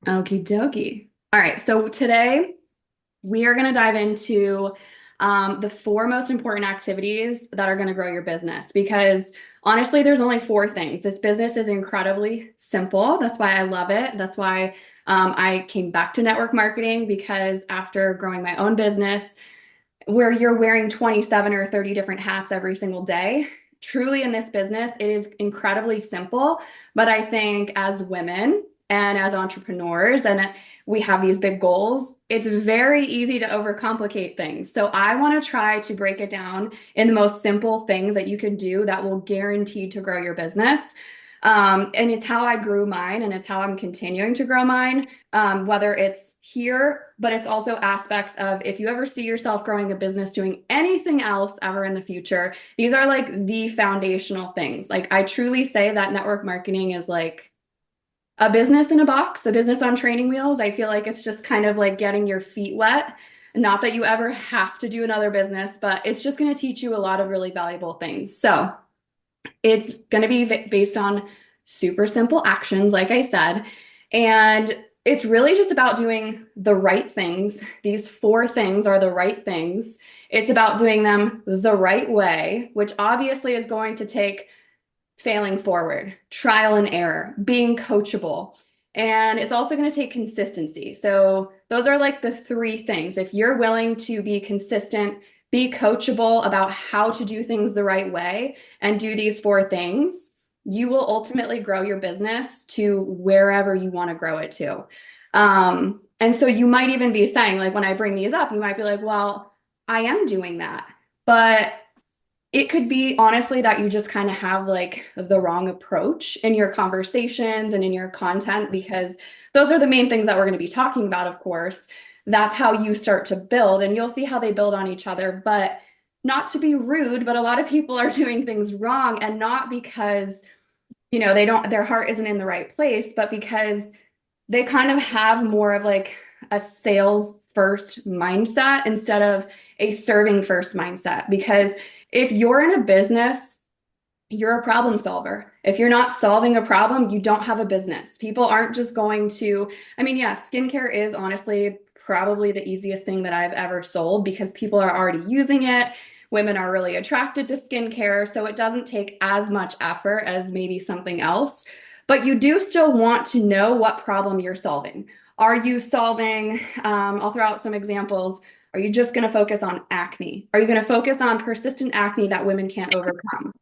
Okie dokie. All right, so today we are going to dive into the four most important activities that are going to grow your business because honestly, there's only four things. This business is incredibly simple. That's why I love it. That's why I came back to network marketing because after growing my own business, where you're wearing 27 or 30 different hats every single day, truly in this business, it is incredibly simple. But I think as women, and as entrepreneurs, and we have these big goals, it's very easy to overcomplicate things. So I want to try to break it down in the most simple things that you can do that will guarantee to grow your business. And it's how I grew mine, and it's how I'm continuing to grow mine, whether it's here, but it's also aspects of if you ever see yourself growing a business, doing anything else ever in the future, these are like the foundational things. Like I truly say that network marketing is like a business in a box, a business on training wheels. I feel like it's just kind of like getting your feet wet. Not that you ever have to do another business, but it's just going to teach you a lot of really valuable things. So it's going to be based on super simple actions, like I said. And it's really just about doing the right things. These four things are the right things. It's about doing them the right way, which obviously is going to take failing forward, trial and error, being coachable. And it's also going to take consistency. So, those are like the three things. If you're willing to be consistent, be coachable about how to do things the right way, and do these four things, you will ultimately grow your business to wherever you want to grow it to. And so, you might even be saying, like, when I bring these up, you might be like, well, I am doing that. But it could be honestly that you just kind of have like the wrong approach in your conversations and in your content because those are the main things that we're going to be talking about, of course. That's how you start to build, and you'll see how they build on each other. But not to be rude, but a lot of people are doing things wrong, and not because, they don't, their heart isn't in the right place, but because they kind of have more of like a sales first mindset instead of a serving first mindset. Because if you're in a business, you're a problem solver. If you're not solving a problem, you don't have a business. People aren't just going to, I mean, yeah, skincare is honestly probably the easiest thing that I've ever sold because people are already using it. Women are really attracted to skincare, so it doesn't take as much effort as maybe something else. But you do still want to know what problem you're solving. Are you solving, I'll throw out some examples. Are you just going to focus on acne? Are you going to focus on persistent acne that women can't overcome?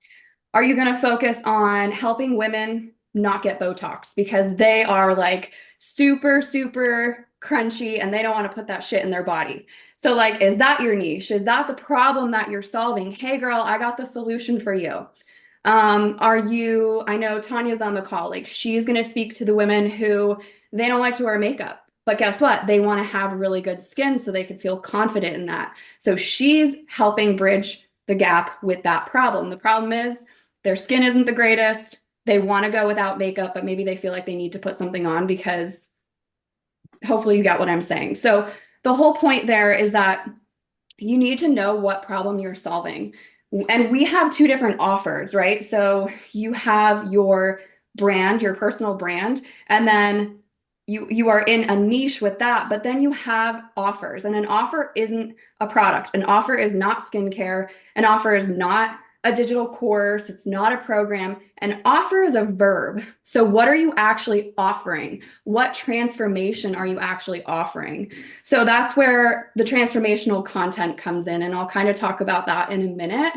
Are you going to focus on helping women not get Botox because they are like super, super crunchy and they don't want to put that shit in their body? So, like, is that your niche? Is that the problem that you're solving? Hey, girl, I got the solution for you. I know Tanya's on the call, like, she's going to speak to the women who they don't like to wear makeup. But guess what? They want to have really good skin so they can feel confident in that. So she's helping bridge the gap with that problem. The problem is their skin isn't the greatest. They want to go without makeup, but maybe they feel like they need to put something on because hopefully you get what I'm saying. So the whole point there is that you need to know what problem you're solving. And we have two different offers, right? So you have your brand, your personal brand, and then you are in a niche with that, but then you have offers. And an offer isn't a product. An offer is not skincare. An offer is not a digital course. It's not a program. An offer is a verb. So what are you actually offering? What transformation are you actually offering? So that's where the transformational content comes in. And I'll kind of talk about that in a minute.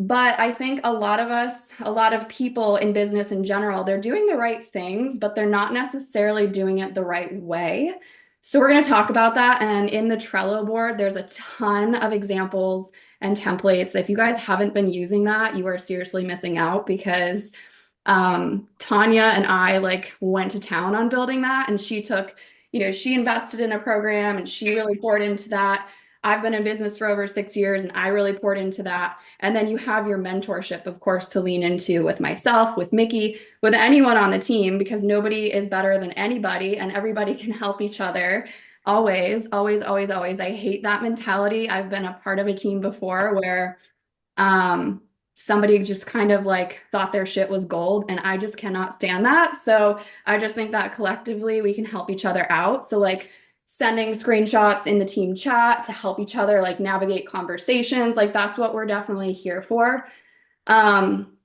But I think a lot of us, a lot of people in business in general, they're doing the right things, but they're not necessarily doing it the right way. So we're going to talk about that. And in the Trello board, there's a ton of examples and templates. If you guys haven't been using that, you are seriously missing out because Tanya and I like went to town on building that, and she took, she invested in a program and she really poured into that. I've been in business for over 6 years and I really poured into that. And then you have your mentorship, of course, to lean into with myself, with Mickey, with anyone on the team, because nobody is better than anybody and everybody can help each other. Always, always, always, always. I hate that mentality. I've been a part of a team before where um, somebody just kind of like thought their shit was gold, and I just cannot stand that. So I just think that collectively we can help each other out. So like sending screenshots in the team chat to help each other like navigate conversations, like that's what we're definitely here for. Um,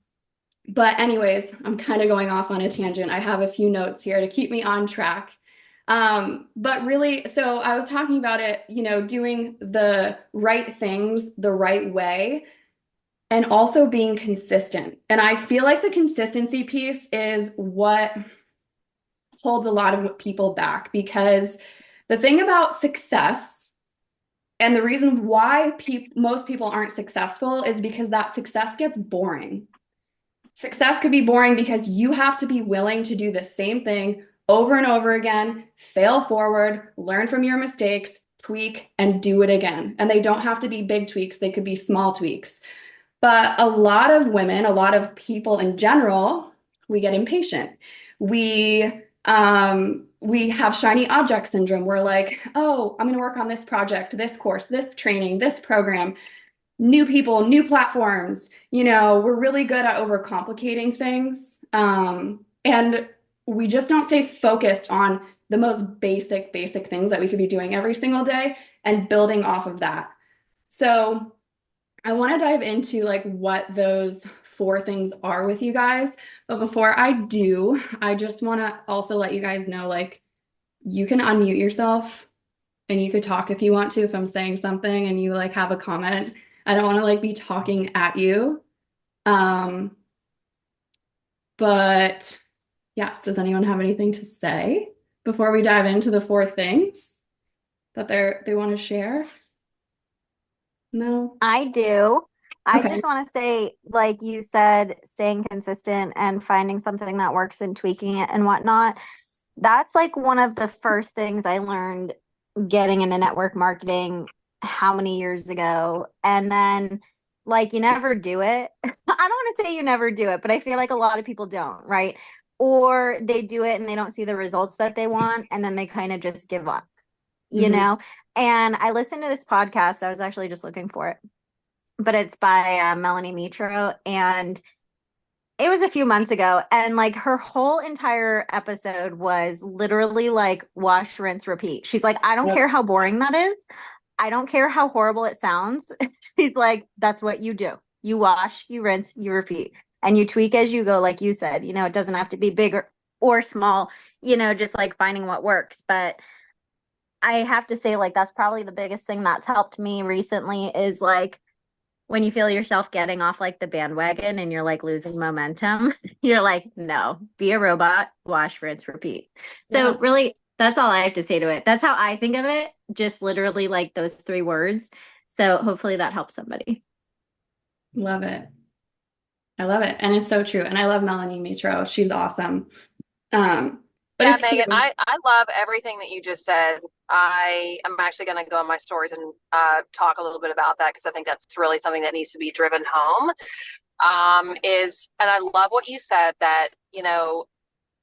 but anyways, I'm kind of going off on a tangent. I have a few notes here to keep me on track. But really, so I was talking about it, doing the right things the right way and also being consistent. And I feel like the consistency piece is what holds a lot of people back, because the thing about success and the reason why most people aren't successful is because that success gets boring. Success could be boring because you have to be willing to do the same thing over and over again, fail forward, learn from your mistakes, tweak, and do it again. And they don't have to be big tweaks, they could be small tweaks. But a lot of women, a lot of people in general, we get impatient. We have shiny object syndrome. We're like, oh, I'm going to work on this project, this course, this training, this program, new people, new platforms. We're really good at overcomplicating things. And we just don't stay focused on the most basic things that we could be doing every single day and building off of that. So I want to dive into like what those four things are with you guys. But before I do, I just want to also let you guys know like you can unmute yourself and you could talk if you want to, if I'm saying something and you like have a comment. I don't want to like be talking at you. Um, but yes, does anyone have anything to say before we dive into the four things that they want to share? No? I do. I Okay. just want to say, like you said, staying consistent and finding something that works and tweaking it and whatnot. That's like one of the first things I learned getting into network marketing how many years ago. And then, like, you never do it. I don't want to say you never do it, but I feel like a lot of people don't, right? Or they do it and they don't see the results that they want, and then they kind of just give up, you Hmm. know? And I listened to this podcast. I was actually just looking for it, but it's by Melanie Mitro, and it was a few months ago. And like her whole entire episode was literally like wash, rinse, repeat. She's like, I don't Yep. care how boring that is. I don't care how horrible it sounds. She's like, that's what you do. You wash, you rinse, you repeat, and you tweak as you go, like you said. It doesn't have to be big or small, just like finding what works. But I have to say, like, that's probably the biggest thing that's helped me recently is like when you feel yourself getting off like the bandwagon and you're like losing momentum, you're like, no, be a robot, wash, rinse, repeat. So, Yeah. really, that's all I have to say to it. That's how I think of it, just literally like those three words. So, hopefully, that helps somebody. Love it. I love it. And it's so true. And I love Melanie Mitro. She's awesome. But Yeah, it's Megan, true. I love everything that you just said. I am actually going to go on my stories and talk a little bit about that because I think that's really something that needs to be driven home. And I love what you said that,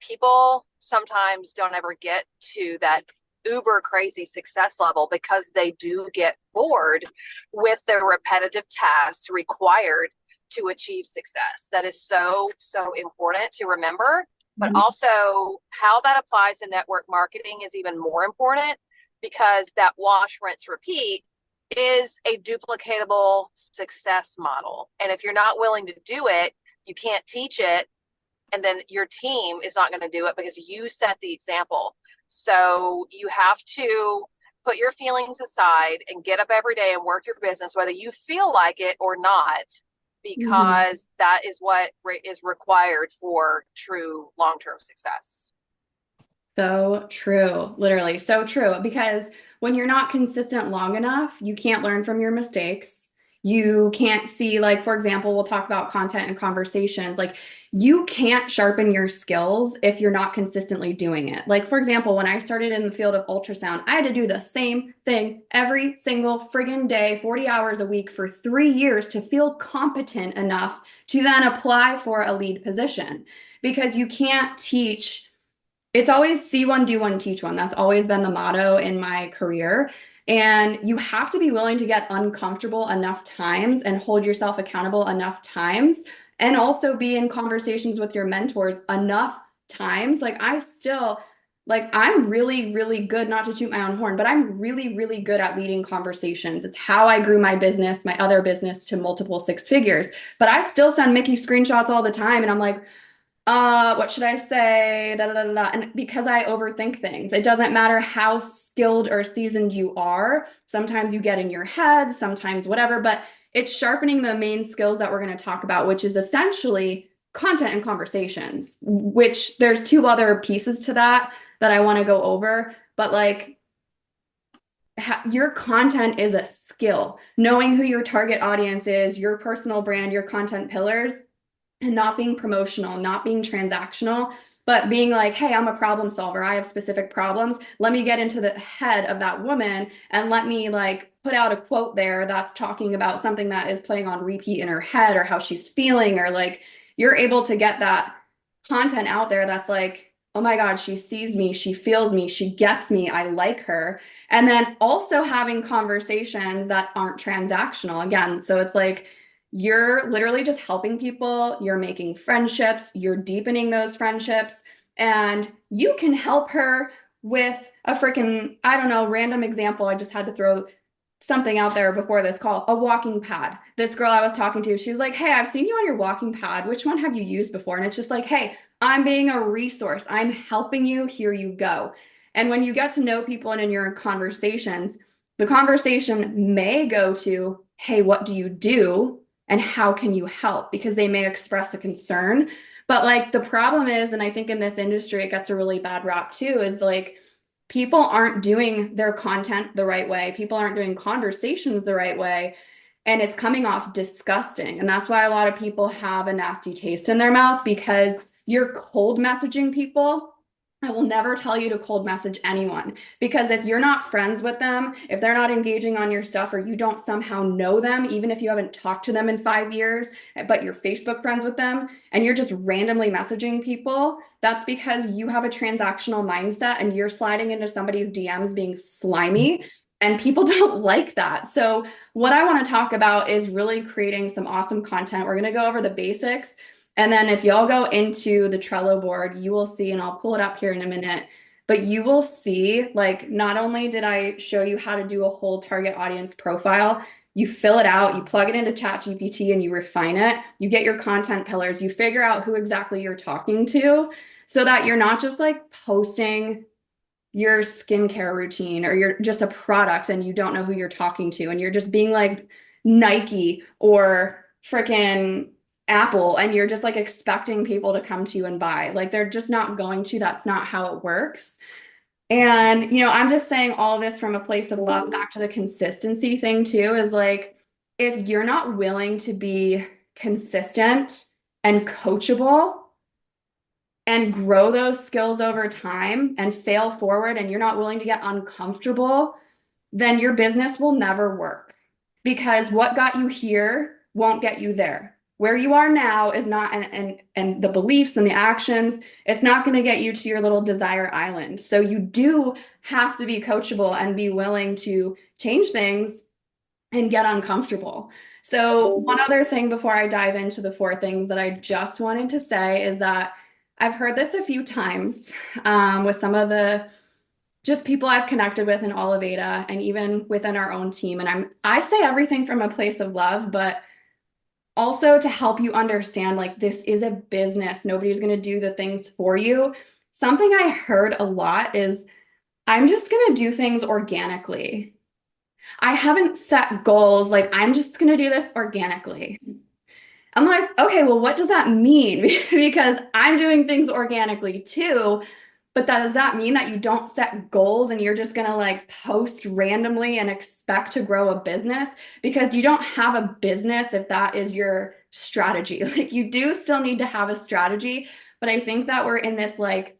people sometimes don't ever get to that uber crazy success level because they do get bored with the repetitive tasks required to achieve success. That is so, so important to remember. But Mhm. also, how that applies to network marketing is even more important because that wash, rinse, repeat is a duplicatable success model. And if you're not willing to do it, you can't teach it, and then your team is not going to do it because you set the example. So you have to put your feelings aside and get up every day and work your business, whether you feel like it or not, Mhm. because that is what is required for true long-term success. So true, literally so true. Because when you're not consistent long enough, you can't learn from your mistakes. You can't see, like, for example, we'll talk about content and conversations. Like, you can't sharpen your skills if you're not consistently doing it. Like, for example, when I started in the field of ultrasound, I had to do the same thing every single friggin' day, 40 hours a week for 3 years to feel competent enough to then apply for a lead position. Because you can't teach, it's always see one, do one, teach one. That's always been the motto in my career. And you have to be willing to get uncomfortable enough times and hold yourself accountable enough times, and also be in conversations with your mentors enough times. I'm really, really good, not to toot my own horn, but I'm really, really good at leading conversations. It's how I grew my business, my other business, to multiple six figures. But I still send Mickey screenshots all the time, and I'm like, what should I say? Da, da, da, da. And because I overthink things, it doesn't matter how skilled or seasoned you are. Sometimes you get in your head, sometimes whatever, but it's sharpening the main skills that we're going to talk about, which is essentially content and conversations, which there's two other pieces to that I want to go over. But like, your content is a skill. Knowing who your target audience is, your personal brand, your content pillars, and not being promotional, not being transactional, but being like, hey, I'm a problem solver. I have specific problems. Let me get into the head of that woman and let me like put out a quote there that's talking about something that is playing on repeat in her head, or how she's feeling, or like you're able to get that content out there that's like, oh my God, she sees me, she feels me, she gets me, I like her. And then also having conversations that aren't transactional again. So it's like, you're literally just helping people, you're making friendships, you're deepening those friendships, and you can help her with a freaking, I don't know, random example. I just had to throw something out there before this call, a walking pad. This girl I was talking to, she was like, hey, I've seen you on your walking pad. Which one have you used before? And it's just like, hey, I'm being a resource. I'm helping you. Here you go. And when you get to know people and in your conversations, the conversation may go to, hey, what do you do? And how can you help? Because they may express a concern. But like the problem is, and I think in this industry, it gets a really bad rap too, is like, people aren't doing their content the right way. People aren't doing conversations the right way. And it's coming off disgusting. And that's why a lot of people have a nasty taste in their mouth, because you're cold messaging people. I will never tell you to cold message anyone, because if you're not friends with them, if they're not engaging on your stuff, or you don't somehow know them, even if you haven't talked to them in 5 years, but you're Facebook friends with them and you're just randomly messaging people, that's because you have a transactional mindset and you're sliding into somebody's DMs being slimy. And people don't like that. So, what I want to talk about is really creating some awesome content. We're going to go over the basics. And then if y'all go into the Trello board, you will see, and I'll pull it up here in a minute, but you will see, like, not only did I show you how to do a whole target audience profile, you fill it out, you plug it into ChatGPT and you refine it, you get your content pillars, you figure out who exactly you're talking to, so that you're not just like posting your skincare routine, or you're just a product and you don't know who you're talking to, and you're just being like Nike or freaking Apple, and you're just like expecting people to come to you and buy. Like, they're just not going to. That's not how it works. And, I'm just saying all this from a place of love. Back to the consistency thing too, is like, if you're not willing to be consistent and coachable and grow those skills over time and fail forward, and you're not willing to get uncomfortable, then your business will never work, because what got you here won't get you there. Where you are now is not, and the beliefs and the actions, it's not going to get you to your little desire island. So you do have to be coachable and be willing to change things and get uncomfortable. So one other thing before I dive into the 4 things that I just wanted to say is that I've heard this a few times with some of the just people I've connected with in Oliveda, and even within our own team. And I say everything from a place of love, but also to help you understand, like, this is a business. Nobody's going to do the things for you. Something I heard a lot is, I'm just going to do things organically. I haven't set goals. Like, I'm just going to do this organically. I'm like, okay, well, what does that mean? Because I'm doing things organically too. But does that mean that you don't set goals and you're just going to like post randomly and expect to grow a business? Because you don't have a business if that is your strategy. Like, you do still need to have a strategy. But I think that we're in this like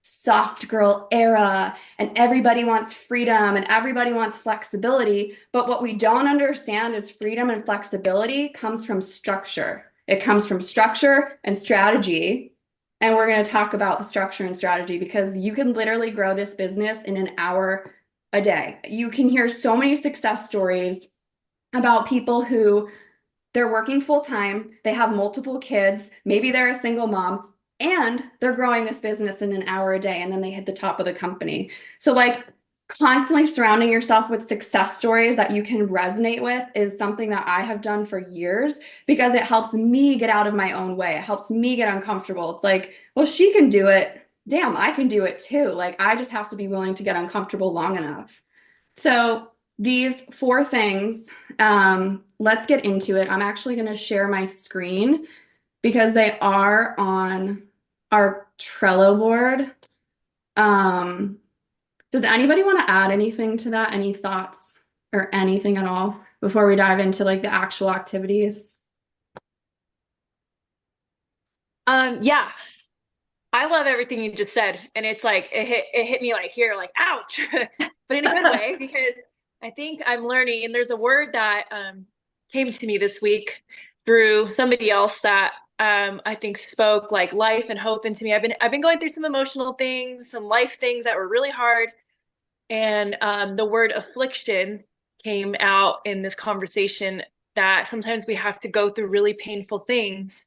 soft girl era, and everybody wants freedom and everybody wants flexibility. But what we don't understand is freedom and flexibility comes from structure. It comes from structure and strategy. And we're going to talk about the structure and strategy, because you can literally grow this business in an hour a day. You can hear so many success stories about people who they're working full time, they have multiple kids, maybe they're a single mom, and they're growing this business in an hour a day, and then they hit the top of the company. So, like, constantly surrounding yourself with success stories that you can resonate with is something that I have done for years because it helps me get out of my own way. It helps me get uncomfortable. It's like, well, she can do it. Damn, I can do it too. Like, I just have to be willing to get uncomfortable long enough. So, these four things, let's get into it. I'm actually going to share my screen because they are on our Trello board. Does anybody want to add anything to that? Any thoughts or anything at all before we dive into like the actual activities? Yeah, I love everything you just said. And it's like it hit me like here, like ouch. But in a good way, because I think I'm learning, and there's a word that came to me this week through somebody else that I think spoke like life and hope into me. I've been going through some emotional things, some life things that were really hard. And the word affliction came out in this conversation, that sometimes we have to go through really painful things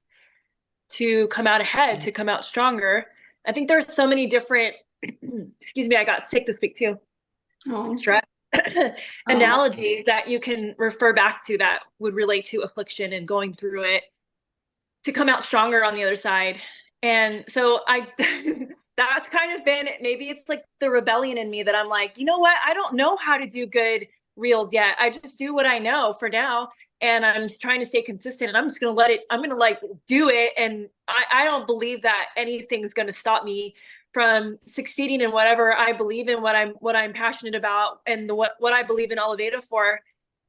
to come out ahead, to come out stronger. I think there are so many different, excuse me, I got sick this week too, Oh, stress, analogies that you can refer back to that would relate to affliction and going through it to come out stronger on the other side. And so that's kind of been, maybe it's like the rebellion in me that I'm like, you know what? I don't know how to do good reels yet. I just do what I know for now. And I'm just trying to stay consistent, and I'm just going to let it, I'm going to like do it. And I don't believe that anything's going to stop me from succeeding in whatever I believe in, what I'm passionate about, and what I believe in Elevata for.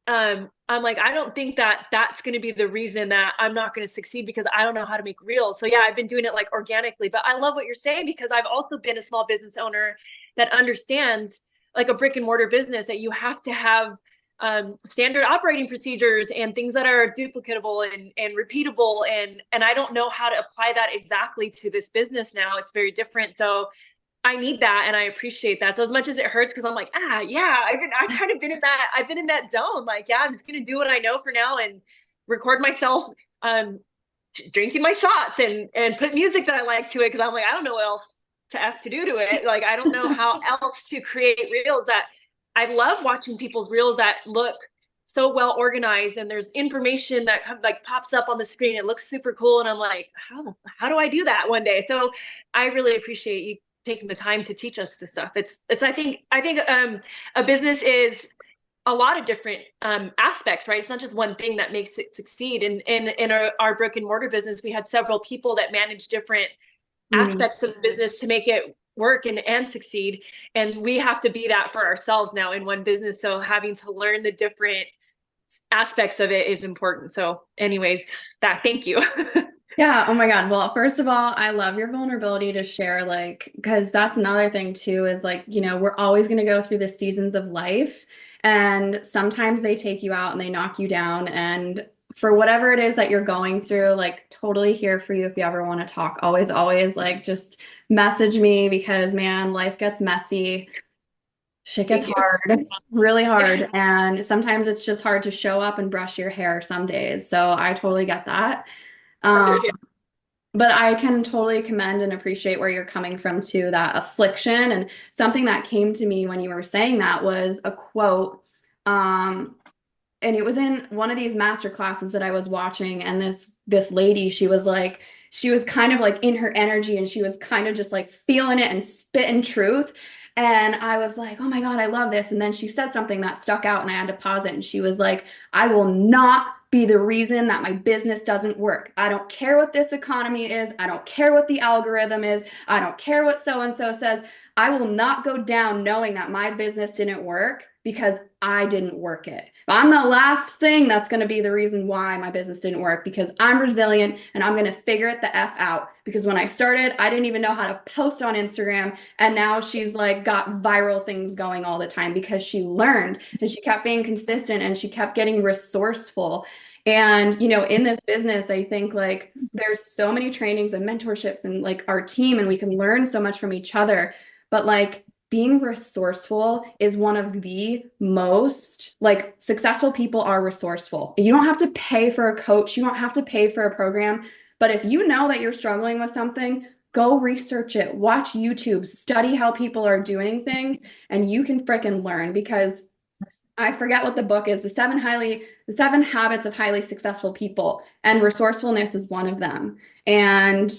I'm like, I don't think that that's going to be the reason that I'm not going to succeed, because I don't know how to make reels. So yeah, I've been doing it like organically, but I love what you're saying, because I've also been a small business owner that understands, like a brick and mortar business, that you have to have standard operating procedures and things that are duplicatable and repeatable. And I don't know how to apply that exactly to this business now. It's very different. So I need that, and I appreciate that. So as much as it hurts, because I'm like, yeah, I've kind of been in that, I've been in that zone. Like, yeah, I'm just gonna do what I know for now and record myself drinking my shots and put music that I like to it, because I'm like, I don't know what else to do to it. Like, I don't know how else to create reels. That I love watching people's reels that look so well organized, and there's information that like pops up on the screen. It looks super cool, and I'm like, how do I do that one day? So I really appreciate you taking the time to teach us this stuff. It's I think a business is a lot of different aspects, right? It's not just one thing that makes it succeed. And in our brick and mortar business, we had several people that manage different aspects of the business to make it work and succeed. And we have to be that for ourselves now in one business. So having to learn the different aspects of it is important. So anyways, thank you. Yeah, oh my God. Well, first of all, I love your vulnerability to share, like, because that's another thing too, is like, we're always going to go through the seasons of life, and sometimes they take you out and they knock you down. And for whatever it is that you're going through, like, totally here for you if you ever want to talk. Always, always, like, just message me because, man, life gets messy. Shit gets hard, really hard. And sometimes it's just hard to show up and brush your hair some days. So I totally get that. Um, but I can totally commend and appreciate where you're coming from too, that affliction. And something that came to me when you were saying that was a quote. And it was in one of these master classes that I was watching. And this lady, she was kind of like in her energy, and she was kind of just like feeling it and spitting truth. And I was like, oh my God, I love this. And then she said something that stuck out, and I had to pause it. And she was like, I will not be the reason that my business doesn't work. I don't care what this economy is. I don't care what the algorithm is. I don't care what so-and-so says. I will not go down knowing that my business didn't work because I didn't work it. I'm the last thing that's going to be the reason why my business didn't work, because I'm resilient and I'm going to figure it the F out. Because when I started, I didn't even know how to post on Instagram. And now she's like got viral things going all the time because she learned and she kept being consistent and she kept getting resourceful. And, in this business, I think like there's so many trainings and mentorships and like our team, and we can learn so much from each other. But like being resourceful is one of the most like successful people are resourceful. You don't have to pay for a coach, you don't have to pay for a program, but if you know that you're struggling with something, go research it, watch YouTube, study how people are doing things, and you can freaking learn because I forget what the book is, the 7 habits of highly successful people, and resourcefulness is one of them. And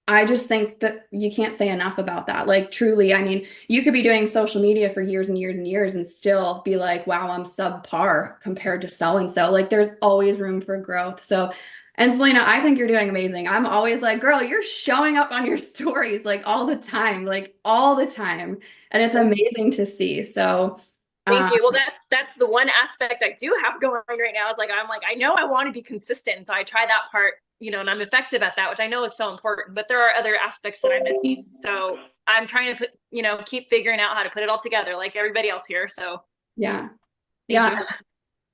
I just think that you can't say enough about that. Like, truly, I mean, you could be doing social media for years and years and years and still be like, wow, I'm subpar compared to so and so. Like, there's always room for growth. So, and Selena, I think you're doing amazing. I'm always like, girl, you're showing up on your stories like all the time, like all the time. And it's amazing to see. So, Thank you. Well, that's the one aspect I do have going right now. Is like I'm like I know I want to be consistent, so I try that part, and I'm effective at that, which I know is so important. But there are other aspects that I'm missing, so I'm trying to keep figuring out how to put it all together, like everybody else here. So yeah. thank Yeah. you.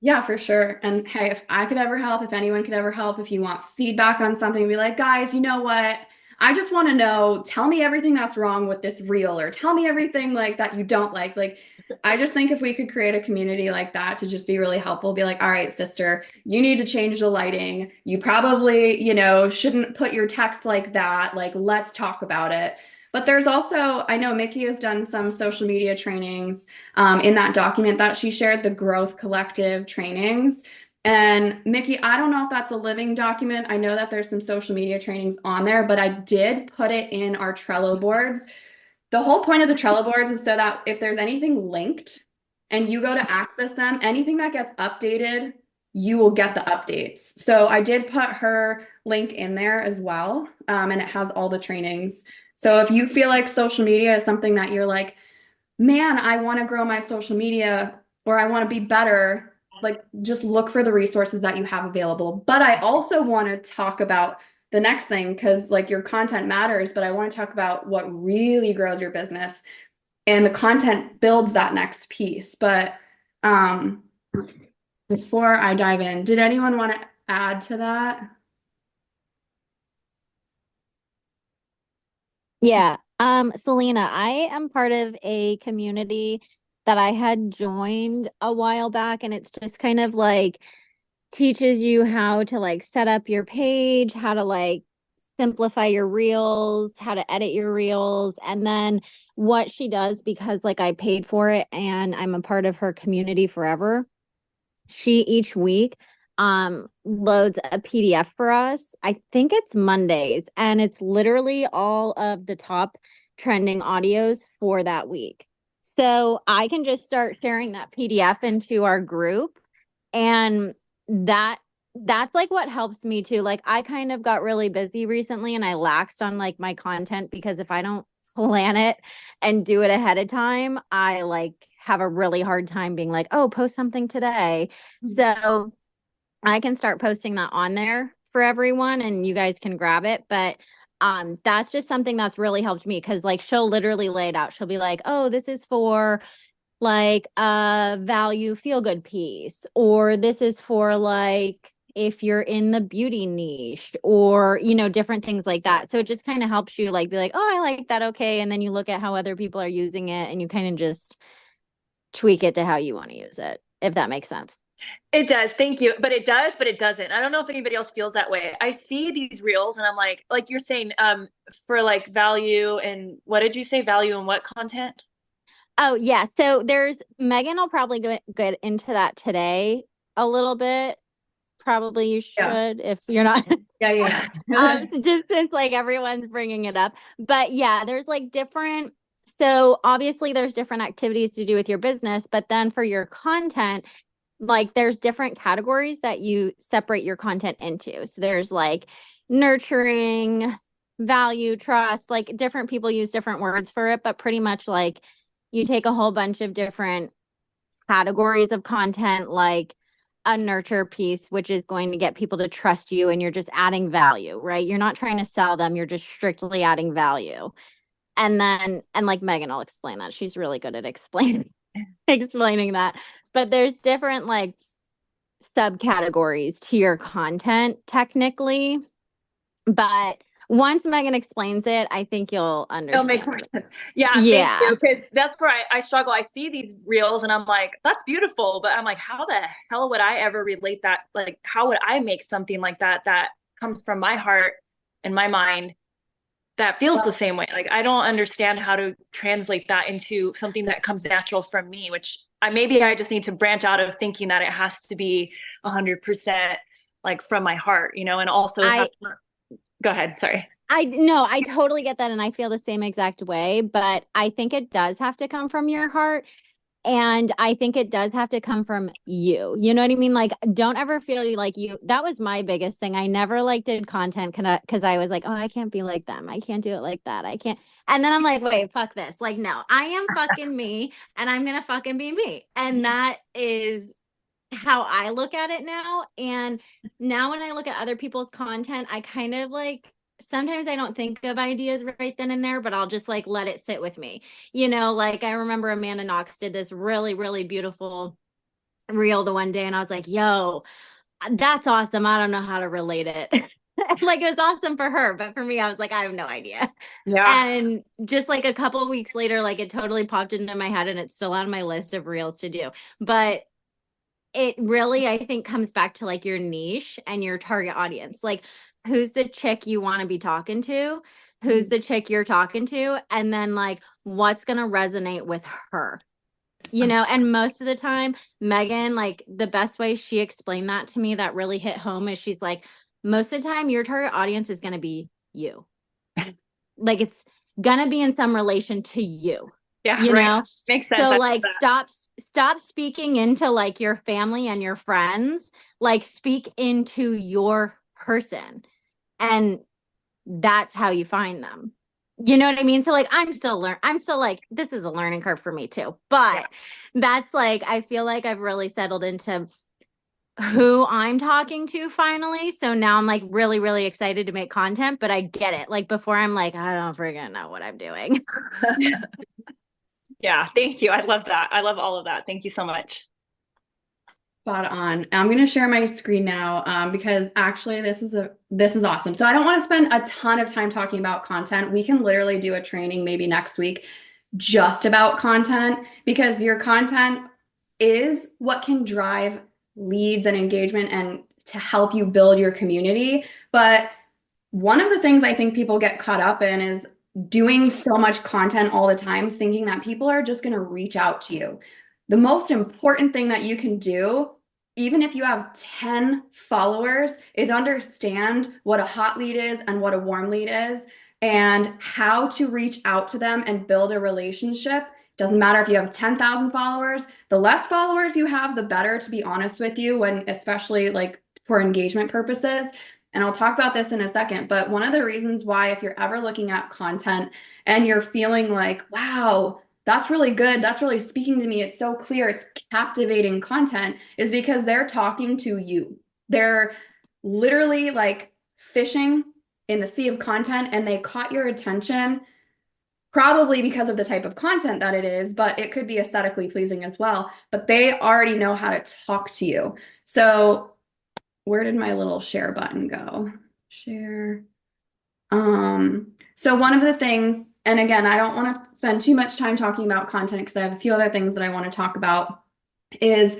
Yeah, for sure. And hey, if I could ever help, if anyone could ever help, if you want feedback on something, be like, guys, you know what? I just want to know, tell me everything that's wrong with this reel, or tell me everything like that you don't like. Like, I just think if we could create a community like that to just be really helpful, be like, all right, sister, you need to change the lighting. You probably, shouldn't put your text like that. Like, let's talk about it. But there's also, I know Mickey has done some social media trainings in that document that she shared, the Growth Collective trainings. And Mickey, I don't know if that's a living document. I know that there's some social media trainings on there, but I did put it in our Trello boards. The whole point of the Trello boards is so that if there's anything linked and you go to access them, anything that gets updated, you will get the updates. So I did put her link in there as well, and it has all the trainings. So if you feel like social media is something that you're like, man, I want to grow my social media or I want to be better, like just look for the resources that you have available. But I also want to talk about the next thing because like your content matters, but I want to talk about what really grows your business and the content builds that next piece. But before I dive in, did anyone want to add to that? Yeah. Selena, I am part of a community that I had joined a while back, and it's just kind of like teaches you how to like set up your page, how to like simplify your reels, how to edit your reels. And then what she does, because like I paid for it and I'm a part of her community forever, she each week loads a PDF for us. I think it's Mondays, and it's literally all of the top trending audios for that week. So I can just start sharing that PDF into our group, and that's like what helps me too. Like I kind of got really busy recently and I laxed on like my content because if I don't plan it and do it ahead of time, I like have a really hard time being like, oh, post something today. So I can start posting that on there for everyone and you guys can grab it. But that's just something that's really helped me because like she'll literally lay it out. She'll be like, oh, this is for like a value feel good piece, or this is for like if you're in the beauty niche or different things like that. So it just kind of helps you like be like, oh, I like that, okay, and then you look at how other people are using it and you kind of just tweak it to how you want to use it, if that makes sense. It does. Thank you. But it does, but it doesn't. I don't know if anybody else feels that way. I see these reels and I'm like you're saying, for like value and what did you say? Value and what content? Oh, yeah. So there's Megan will probably get into that today a little bit. Probably you should if you're not. Yeah. Just since like everyone's bringing it up. But yeah, there's like different. So obviously there's different activities to do with your business, but then for your content, like there's different categories that you separate your content into. So there's like nurturing, value, trust, like different people use different words for it, but pretty much like you take a whole bunch of different categories of content, like a nurture piece, which is going to get people to trust you and you're just adding value, right? You're not trying to sell them, you're just strictly adding value. And then, and like Megan will explain that. She's really good at explaining that. But there's different like subcategories to your content technically. But Once Megan explains it, I think you'll It'll make more understand. sense. Yeah, thank Yeah. you. Because that's where I struggle. I see these reels and I'm like, that's beautiful. But I'm like, how the hell would I ever relate that? Like, how would I make something like that that comes from my heart and my mind that feels the same way? Like, I don't understand how to translate that into something that comes natural from me, which maybe I just need to branch out of thinking that it has to be 100% like from my heart, and also go ahead. Sorry. I totally get that. And I feel the same exact way, but I think it does have to come from your heart. And I think it does have to come from you. You know what I mean? Like, don't ever feel like that was my biggest thing. I never like did content because I was like, oh, I can't be like them. I can't do it like that. I can't. And then I'm like, wait, fuck this. Like, no, I am fucking me and I'm going to fucking be me. And that is how I look at it now. And now when I look at other people's content, I kind of like, sometimes I don't think of ideas right then and there, but I'll just like let it sit with me. Like I remember Amanda Knox did this really, really beautiful reel the one day, and I was like, yo, that's awesome. I don't know how to relate it. Like it was awesome for her, but for me, I was like, I have no idea. Yeah. And just like a couple of weeks later, like it totally popped into my head and it's still on my list of reels to do. But it really, I think, comes back to like your niche and your target audience. Like, who's the chick you want to be talking to? Who's the chick you're talking to? And then, like, what's going to resonate with her? And most of the time, Megan, like, the best way she explained that to me that really hit home is she's like, most of the time, your target audience is going to be you. Like, it's going to be in some relation to you. Yeah, right. Makes sense. So like stop speaking into like your family and your friends, like speak into your person. And that's how you find them. You know what I mean? So like I'm still like this is a learning curve for me too. But that's like I feel like I've really settled into who I'm talking to finally. So now I'm like really, really excited to make content, but I get it. Like before I'm like, I don't freaking know what I'm doing. Yeah, thank you. I love that. I love all of that. Thank you so much. Spot on. I'm going to share my screen now because actually this is awesome. So I don't want to spend a ton of time talking about content. We can literally do a training maybe next week just about content because your content is what can drive leads and engagement and to help you build your community. But one of the things I think people get caught up in is doing so much content all the time, thinking that people are just going to reach out to you. The most important thing that you can do, even if you have 10 followers, is understand what a hot lead is and what a warm lead is and how to reach out to them and build a relationship. Doesn't matter if you have 10,000 followers. The less followers you have, the better, to be honest with you, when especially like for engagement purposes. And I'll talk about this in a second, but one of the reasons why, if you're ever looking at content and you're feeling like, wow, that's really good, that's really speaking to me, it's so clear, it's captivating content, is because they're talking to you. They're literally like fishing in the sea of content and they caught your attention probably because of the type of content that it is, but it could be aesthetically pleasing as well. But they already know how to talk to you. So where did my little share button go? Share. So one of the things, and again, I don't want to spend too much time talking about content because I have a few other things that I want to talk about, is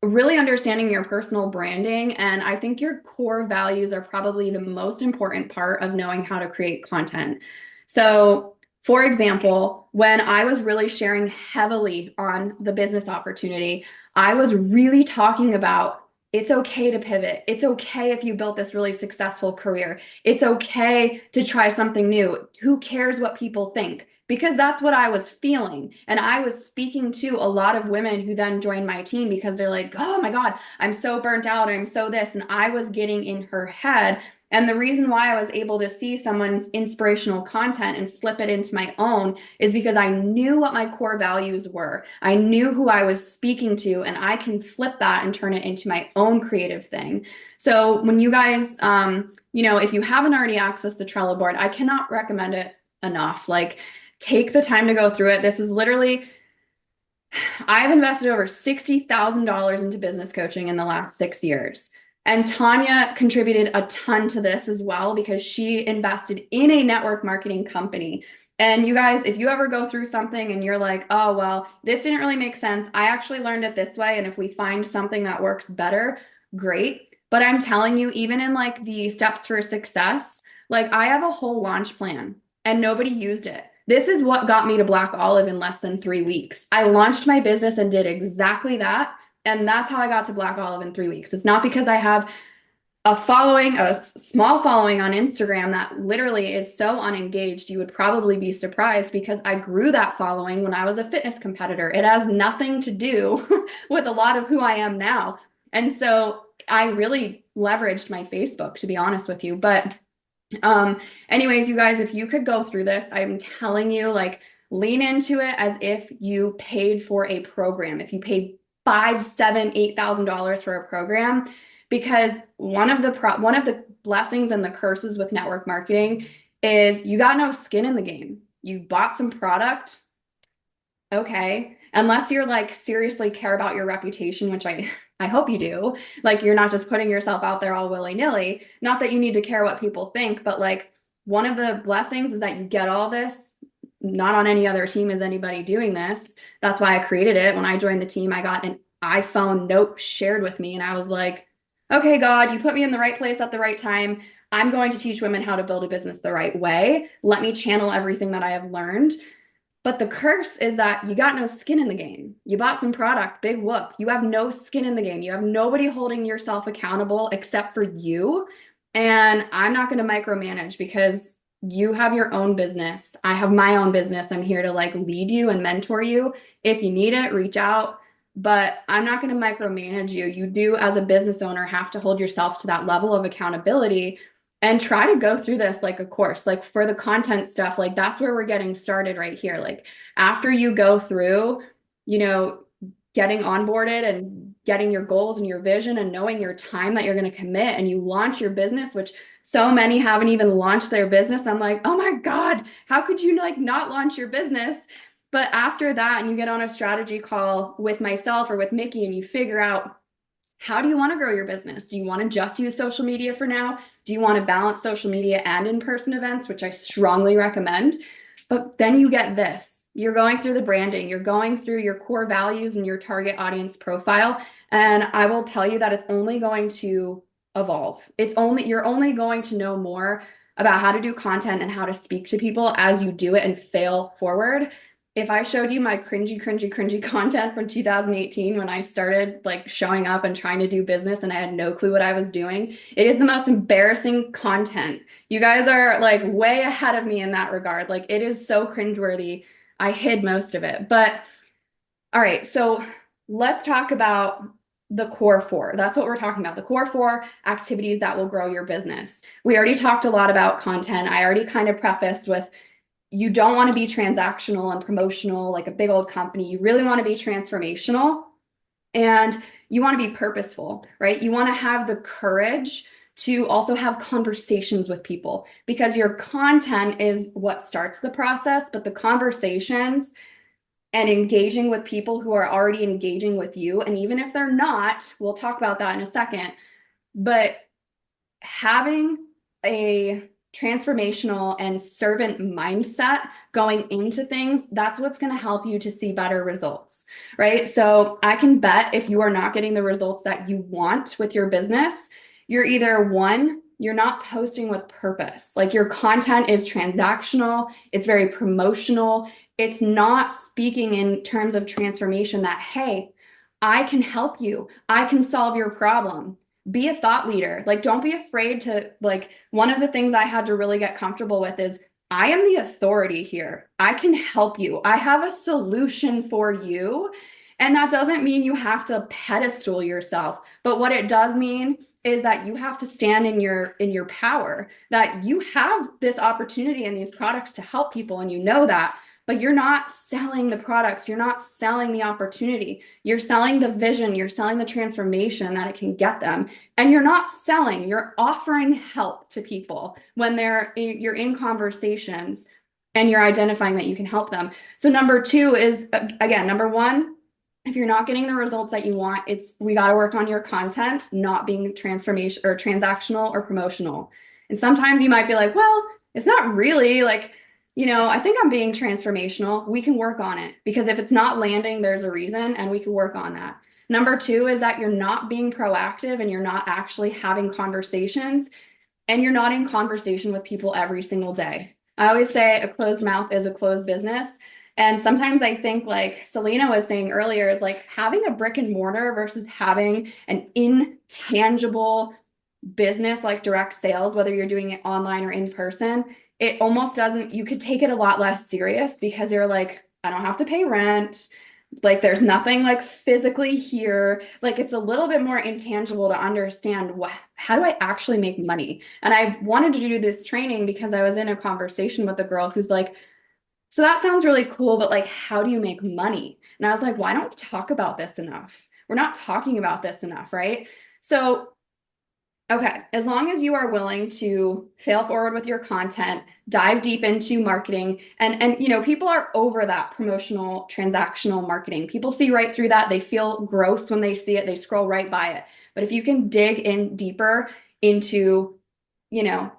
really understanding your personal branding. And I think your core values are probably the most important part of knowing how to create content. So for example, when I was really sharing heavily on the business opportunity, I was really talking about it's okay to pivot. It's okay if you built this really successful career. It's okay to try something new. Who cares what people think? Because that's what I was feeling. And I was speaking to a lot of women who then joined my team because they're like, oh my God, I'm so burnt out. I'm so this. And I was getting in her head. And the reason why I was able to see someone's inspirational content and flip it into my own is because I knew what my core values were. I knew who I was speaking to, and I can flip that and turn it into my own creative thing. So when you guys, if you haven't already accessed the Trello board, I cannot recommend it enough. Like, take the time to go through it. This is literally, I've invested over $60,000 into business coaching in the last 6 years. And Tanya contributed a ton to this as well because she invested in a network marketing company. And you guys, if you ever go through something and you're like, oh, well, this didn't really make sense. I actually learned it this way. And if we find something that works better, great. But I'm telling you, even in like the steps for success, like I have a whole launch plan and nobody used it. This is what got me to Black Olive in less than 3 weeks. I launched my business and did exactly that. And that's how I got to Black Olive in 3 weeks. It's not because I have a following, a small following on Instagram that literally is so unengaged. You would probably be surprised because I grew that following when I was a fitness competitor. It has nothing to do with a lot of who I am now. And so I really leveraged my Facebook, to be honest with you. But anyways, you guys, if you could go through this, I'm telling you, like, lean into it as if you paid for a program. If you paid $5, $7, $8,000 for a program, because one of the blessings and the curses with network marketing is you got no skin in the game. You bought some product, okay, unless you're like seriously care about your reputation, which I hope you do. Like you're not just putting yourself out there all willy-nilly. Not that you need to care what people think, but like one of the blessings is that you get all this. Not on any other team is anybody doing this. That's why I created it. When I joined the team, I got an iPhone note shared with me and I was like, okay, God, you put me in the right place at the right time. I'm going to teach women how to build a business the right way. Let me channel everything that I have learned. But the curse is that you got no skin in the game. You bought some product, big whoop. You have no skin in the game. You have nobody holding yourself accountable except for you. And I'm not going to micromanage because you have your own business. I have my own business. I'm here to like lead you and mentor you. If you need it, reach out. But I'm not going to micromanage you. You do, as a business owner, have to hold yourself to that level of accountability and try to go through this like a course. Like for the content stuff, like that's where we're getting started right here. Like after you go through, you know, getting onboarded and getting your goals and your vision and knowing your time that you're going to commit and you launch your business, which so many haven't even launched their business. I'm like, oh my God, how could you like not launch your business? But after that, and you get on a strategy call with myself or with Mickey and you figure out, how do you want to grow your business? Do you want to just use social media for now? Do you want to balance social media and in-person events, which I strongly recommend? But then you get this. You're going through the branding, you're going through your core values and your target audience profile. And I will tell you that it's only going to evolve. You're only going to know more about how to do content and how to speak to people as you do it and fail forward. If I showed you my cringy content from 2018 when I started like showing up and trying to do business and I had no clue what I was doing, it is the most embarrassing content. You guys are like way ahead of me in that regard. Like it is so cringeworthy. I hid most of it. But all right, so let's talk about the core four. That's what we're talking about. The core four activities that will grow your business. We already talked a lot about content. I already kind of prefaced with you don't want to be transactional and promotional like a big old company. You really want to be transformational and you want to be purposeful, right? You want to have the courage to also have conversations with people because your content is what starts the process, but the conversations and engaging with people who are already engaging with you, and even if they're not, we'll talk about that in a second, but having a transformational and servant mindset going into things, that's what's going to help you to see better results, right? So I can bet if you are not getting the results that you want with your business, you're either one, you're not posting with purpose. Like your content is transactional, it's very promotional, it's not speaking in terms of transformation that, hey, I can help you, I can solve your problem. Be a thought leader. Like, don't be afraid to, like, one of the things I had to really get comfortable with is I am the authority here. I can help you. I have a solution for you. And that doesn't mean you have to pedestal yourself. But what it does mean is that you have to stand in your power, that you have this opportunity and these products to help people. And you know that. But you're not selling the products. You're not selling the opportunity. You're selling the vision. You're selling the transformation that it can get them. And you're not selling. You're offering help to people when you're in conversations and you're identifying that you can help them. So number two is, again, number one, if you're not getting the results that you want, we got to work on your content not being transformation or transactional or promotional. And sometimes you might be like, well, it's not really like, I think I'm being transformational. We can work on it, because if it's not landing, there's a reason, and we can work on that. Number two is that you're not being proactive and you're not actually having conversations, and you're not in conversation with people every single day. I always say a closed mouth is a closed business. And sometimes I think, like Selena was saying earlier, is like having a brick and mortar versus having an intangible business like direct sales, whether you're doing it online or in person, it almost doesn't, you could take it a lot less serious, because you're like, I don't have to pay rent. Like there's nothing like physically here. Like it's a little bit more intangible to understand how do I actually make money? And I wanted to do this training because I was in a conversation with a girl who's like, so that sounds really cool, but like, how do you make money? And I was like, why don't we talk about this enough? We're not talking about this enough, right? So, okay, as long as you are willing to fail forward with your content, dive deep into marketing, and people are over that promotional transactional marketing. People see right through that. They feel gross when they see it. They scroll right by it. But if you can dig in deeper into,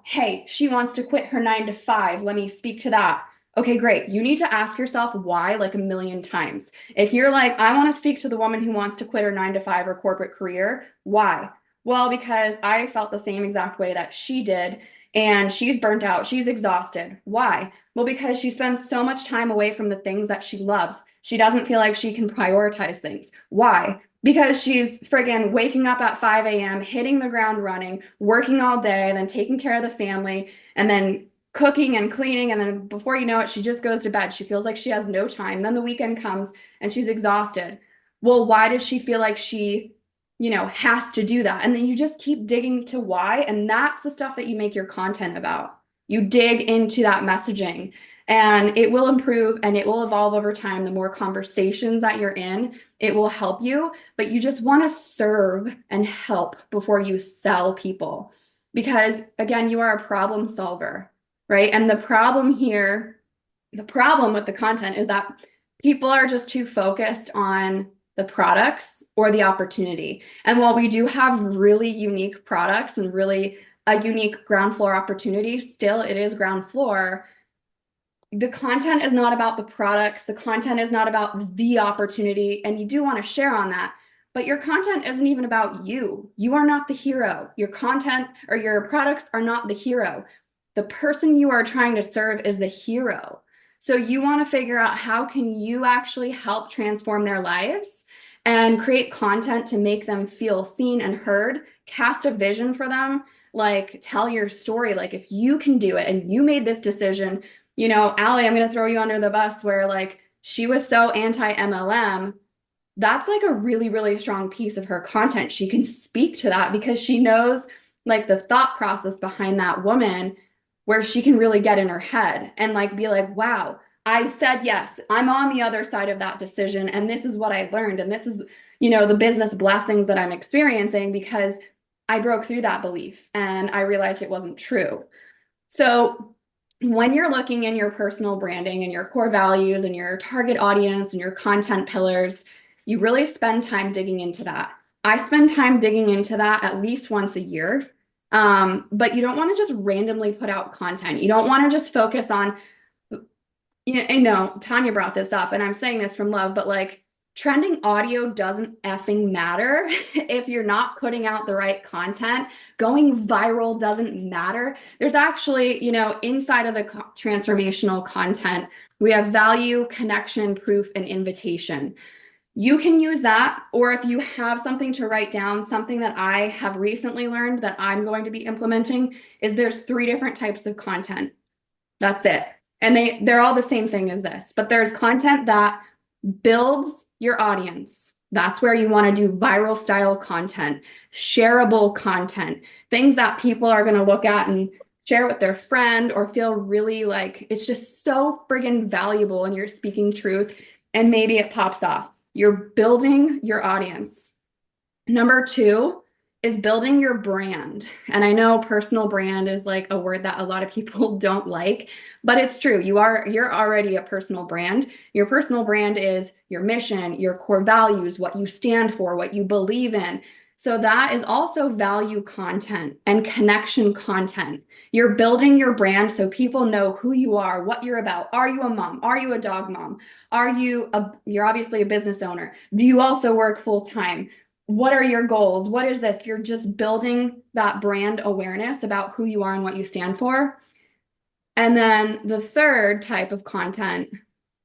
hey, she wants to quit her 9 to 5. Let me speak to that. Okay, great. You need to ask yourself why like a million times. If you're like, I want to speak to the woman who wants to quit her 9 to 5 or corporate career, why? Well, because I felt the same exact way that she did, and she's burnt out. She's exhausted. Why? Well, because she spends so much time away from the things that she loves. She doesn't feel like she can prioritize things. Why? Because she's friggin' waking up at 5 a.m., hitting the ground running, working all day, and then taking care of the family, and then cooking and cleaning, and then before you know it, she just goes to bed. She feels like she has no time. Then the weekend comes and she's exhausted. Well, why does she feel like she, has to do that? And then you just keep digging to why, and that's the stuff that you make your content about. You dig into that messaging, and it will improve and it will evolve over time. The more conversations that you're in, it will help you, but you just want to serve and help before you sell people, because again, you are a problem solver. Right. And the problem with the content is that people are just too focused on the products or the opportunity. And while we do have really unique products and really a unique ground floor opportunity, still it is ground floor. The content is not about the products. The content is not about the opportunity. And you do want to share on that. But your content isn't even about you. You are not the hero. Your content or your products are not the hero. The person you are trying to serve is the hero. So you want to figure out how can you actually help transform their lives and create content to make them feel seen and heard, cast a vision for them, like tell your story. Like if you can do it and you made this decision, Allie, I'm going to throw you under the bus where like she was so anti-MLM. That's like a really, really strong piece of her content. She can speak to that because she knows like the thought process behind that woman, where she can really get in her head and like be like, wow, I said yes, I'm on the other side of that decision. And this is what I learned. And this is, the business blessings that I'm experiencing because I broke through that belief and I realized it wasn't true. So when you're looking in your personal branding and your core values and your target audience and your content pillars, you really spend time digging into that. I spend time digging into that at least once a year. But you don't want to just randomly put out content. You don't want to just focus on, Tanya brought this up and I'm saying this from love, but like trending audio doesn't effing matter if you're not putting out the right content. Going viral doesn't matter. There's actually, inside of the transformational content, we have value, connection, proof, and invitation. You can use that, or if you have something to write down, something that I have recently learned that I'm going to be implementing is there's 3 different types of content. That's it. And they're all the same thing as this, but there's content that builds your audience. That's where you want to do viral style content, shareable content, things that people are going to look at and share with their friend or feel really like it's just so friggin' valuable and you're speaking truth and maybe it pops off. You're building your audience. Number 2 is building your brand. And I know personal brand is like a word that a lot of people don't like, but it's true. You're already a personal brand. Your personal brand is your mission, your core values, what you stand for, what you believe in. So that is also value content and connection content. You're building your brand so people know who you are, what you're about. Are you a mom? Are you a dog mom? You're obviously a business owner. Do you also work full time? What are your goals? What is this? You're just building that brand awareness about who you are and what you stand for. And then the third type of content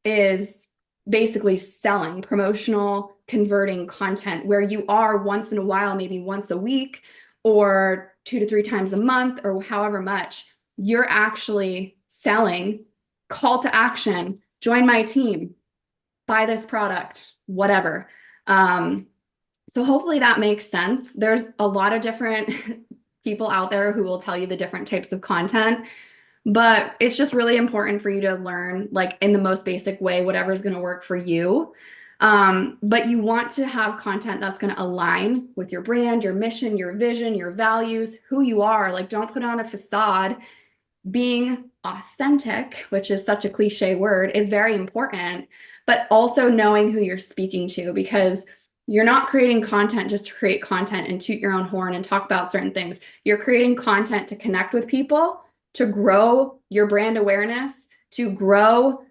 is basically selling, promotional, converting content where you are once in a while, maybe once a week or 2 to 3 times a month or however much, you're actually selling, call to action, join my team, buy this product, whatever. So hopefully that makes sense. There's a lot of different people out there who will tell you the different types of content, but it's just really important for you to learn, like in the most basic way, whatever's going to work for you. But you want to have content that's going to align with your brand, your mission, your vision, your values, who you are. Like, don't put on a facade. Being authentic, which is such a cliche word, is very important, but also knowing who you're speaking to, because you're not creating content just to create content and toot your own horn and talk about certain things. You're creating content to connect with people, to grow your brand awareness, to grow,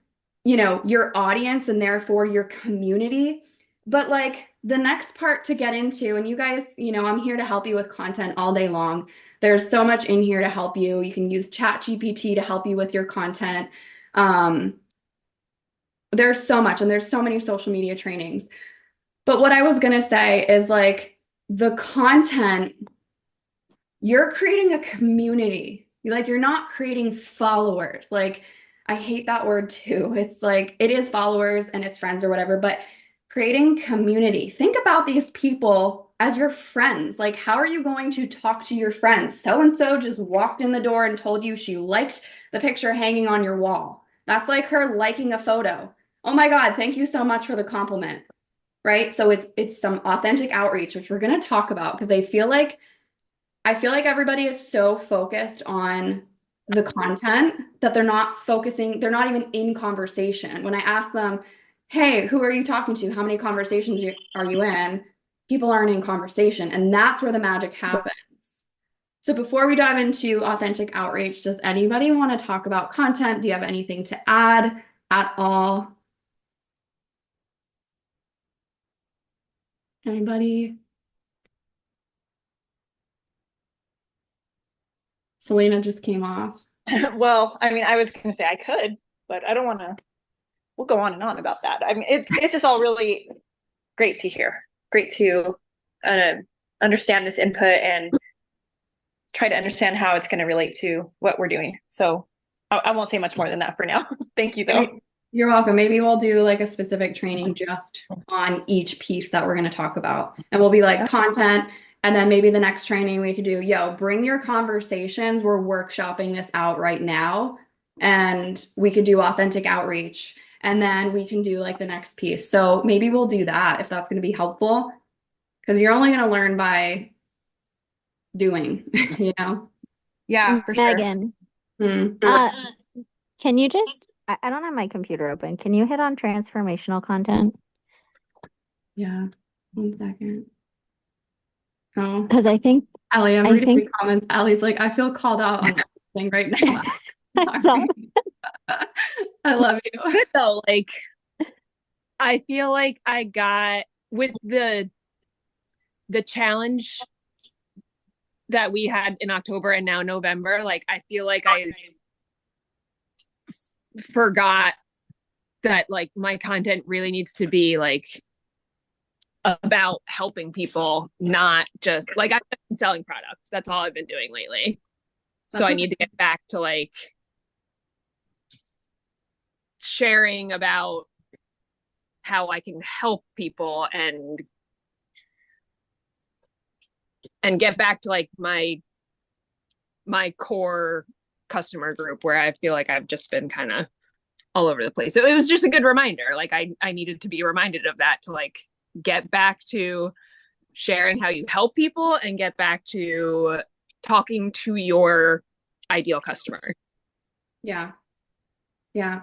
your audience and therefore your community. But like the next part to get into, and you guys, I'm here to help you with content all day long. There's so much in here to help you. You can use ChatGPT to help you with your content. There's so much, and there's so many social media trainings. But what I was going to say is like the content, you're creating a community. Like you're not creating followers. Like I hate that word too. It's like it is followers and it's friends or whatever, but creating community. Think about these people as your friends. Like how are you going to talk to your friends? So-and-so just walked in the door and told you she liked the picture hanging on your wall. That's like her liking a photo. Oh my God, thank you so much for the compliment. Right? So it's some authentic outreach, which we're going to talk about because I feel like everybody is so focused on the content that they're not even in conversation. When I ask them, hey, who are you talking to? How many conversations are you in? People aren't in conversation. And that's where the magic happens. So before we dive into authentic outreach, does anybody want to talk about content? Do you have anything to add at all? Anybody? Selena just came off. Well, I mean, I was going to say I could, but I don't want to. We'll go on and on about that. I mean, it's just all really great to hear. Great to understand this input and try to understand how it's going to relate to what we're doing. So I won't say much more than that for now. Thank you, though. You're welcome. Maybe we'll do like a specific training just on each piece that we're going to talk about. And we'll be like content. And then maybe the next training we could do, bring your conversations. We're workshopping this out right now. And we could do authentic outreach. And then we can do like the next piece. So maybe we'll do that if that's going to be helpful. Because you're only going to learn by doing, Yeah, for sure. Megan, can you just, I don't have my computer open. Can you hit on transformational content? Yeah. 1 second. Oh, because I think Allie, I'm reading the comments. Allie's like, I feel called out on everything right now. I love you. Good though. Like, I feel like I got with the challenge that we had in October and now November. Like, I feel like I forgot that like my content really needs to be like about helping people, not just like I've been selling products. That's all I've been doing lately. So I need to get back to like sharing about how I can help people and get back to like my core customer group where I feel like I've just been kind of all over the place. So it was just a good reminder. Like I needed to be reminded of that to like get back to sharing how you help people and get back to talking to your ideal customer. Yeah. Yeah.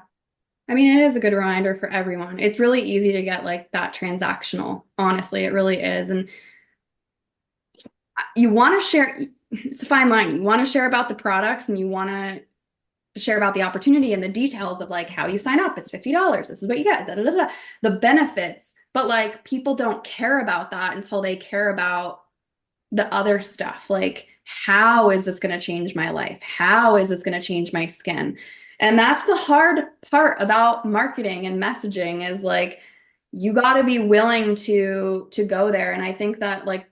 I mean, it is a good reminder for everyone. It's really easy to get like that transactional. Honestly, it really is. And you want to share, it's a fine line. You want to share about the products and you want to share about the opportunity and the details of like how you sign up. It's $50. This is what you get. Da, da, da, da. The benefits. But like people don't care about that until they care about the other stuff. Like, how is this going to change my life? How is this going to change my skin? And that's the hard part about marketing and messaging is like you got to be willing to go there. And I think that like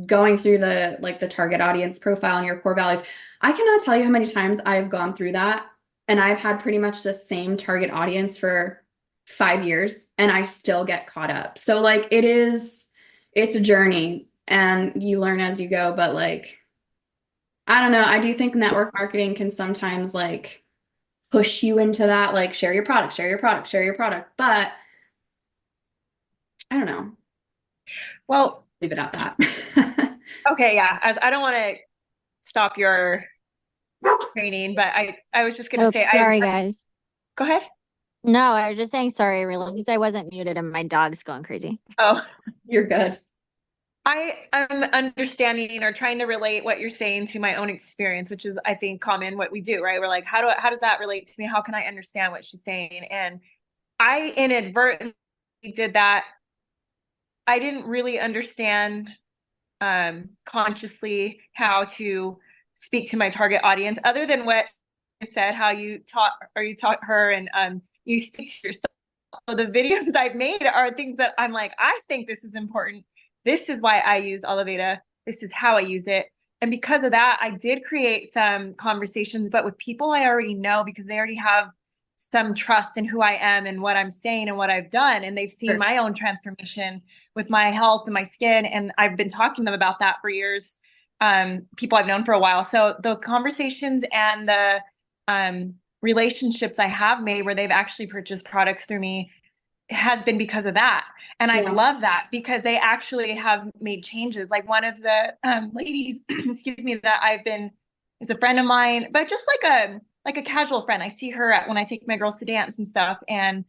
going through the like the target audience profile and your core values, I cannot tell you how many times I've gone through that and I've had pretty much the same target audience for 5 years and I still get caught up. So like it's a journey and you learn as you go, but like I don't know, I do think network marketing can sometimes like push you into that, like share your product, share your product, share your product. But I don't know. Well, Leave it at that. okay, yeah. As I don't want to stop your training, but I was just gonna say sorry, guys. Go ahead. No, I was just saying sorry. I realized I wasn't muted and my dog's going crazy. Oh, You're good. I am understanding or trying to relate what you're saying to my own experience, which is I think common what we do, right? We're like, how does that relate to me? How can I understand what she's saying? And I inadvertently did that. I didn't really understand consciously how to speak to my target audience other than what I said, how you taught her and you speak to yourself. So the videos I've made are things that I'm like, I think this is important. This is why I use Oliveda. This is how I use it. And because of that, I did create some conversations, but with people I already know because they already have some trust in who I am and what I'm saying and what I've done. And they've seen my own transformation with my health and my skin. And I've been talking to them about that for years. People I've known for a while. So the conversations and the relationships I have made where they've actually purchased products through me has been because of that. And I love that because they actually have made changes. Like one of the ladies, excuse me, that I've been is a friend of mine, but just like a casual friend. I see her when I take my girls to dance and stuff. And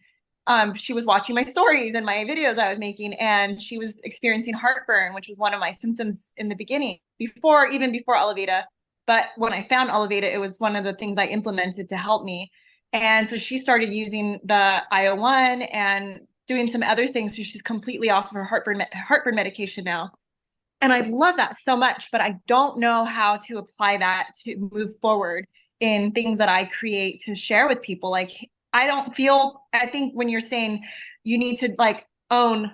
she was watching my stories and my videos I was making, and she was experiencing heartburn, which was one of my symptoms in the beginning, even before Oliveda. But when I found Oliveda, it was one of the things I implemented to help me. And so she started using the IO1 and doing some other things. So she's completely off of her heartburn medication now. And I love that so much, but I don't know how to apply that to move forward in things that I create to share with people. Like, I think when you're saying you need to like own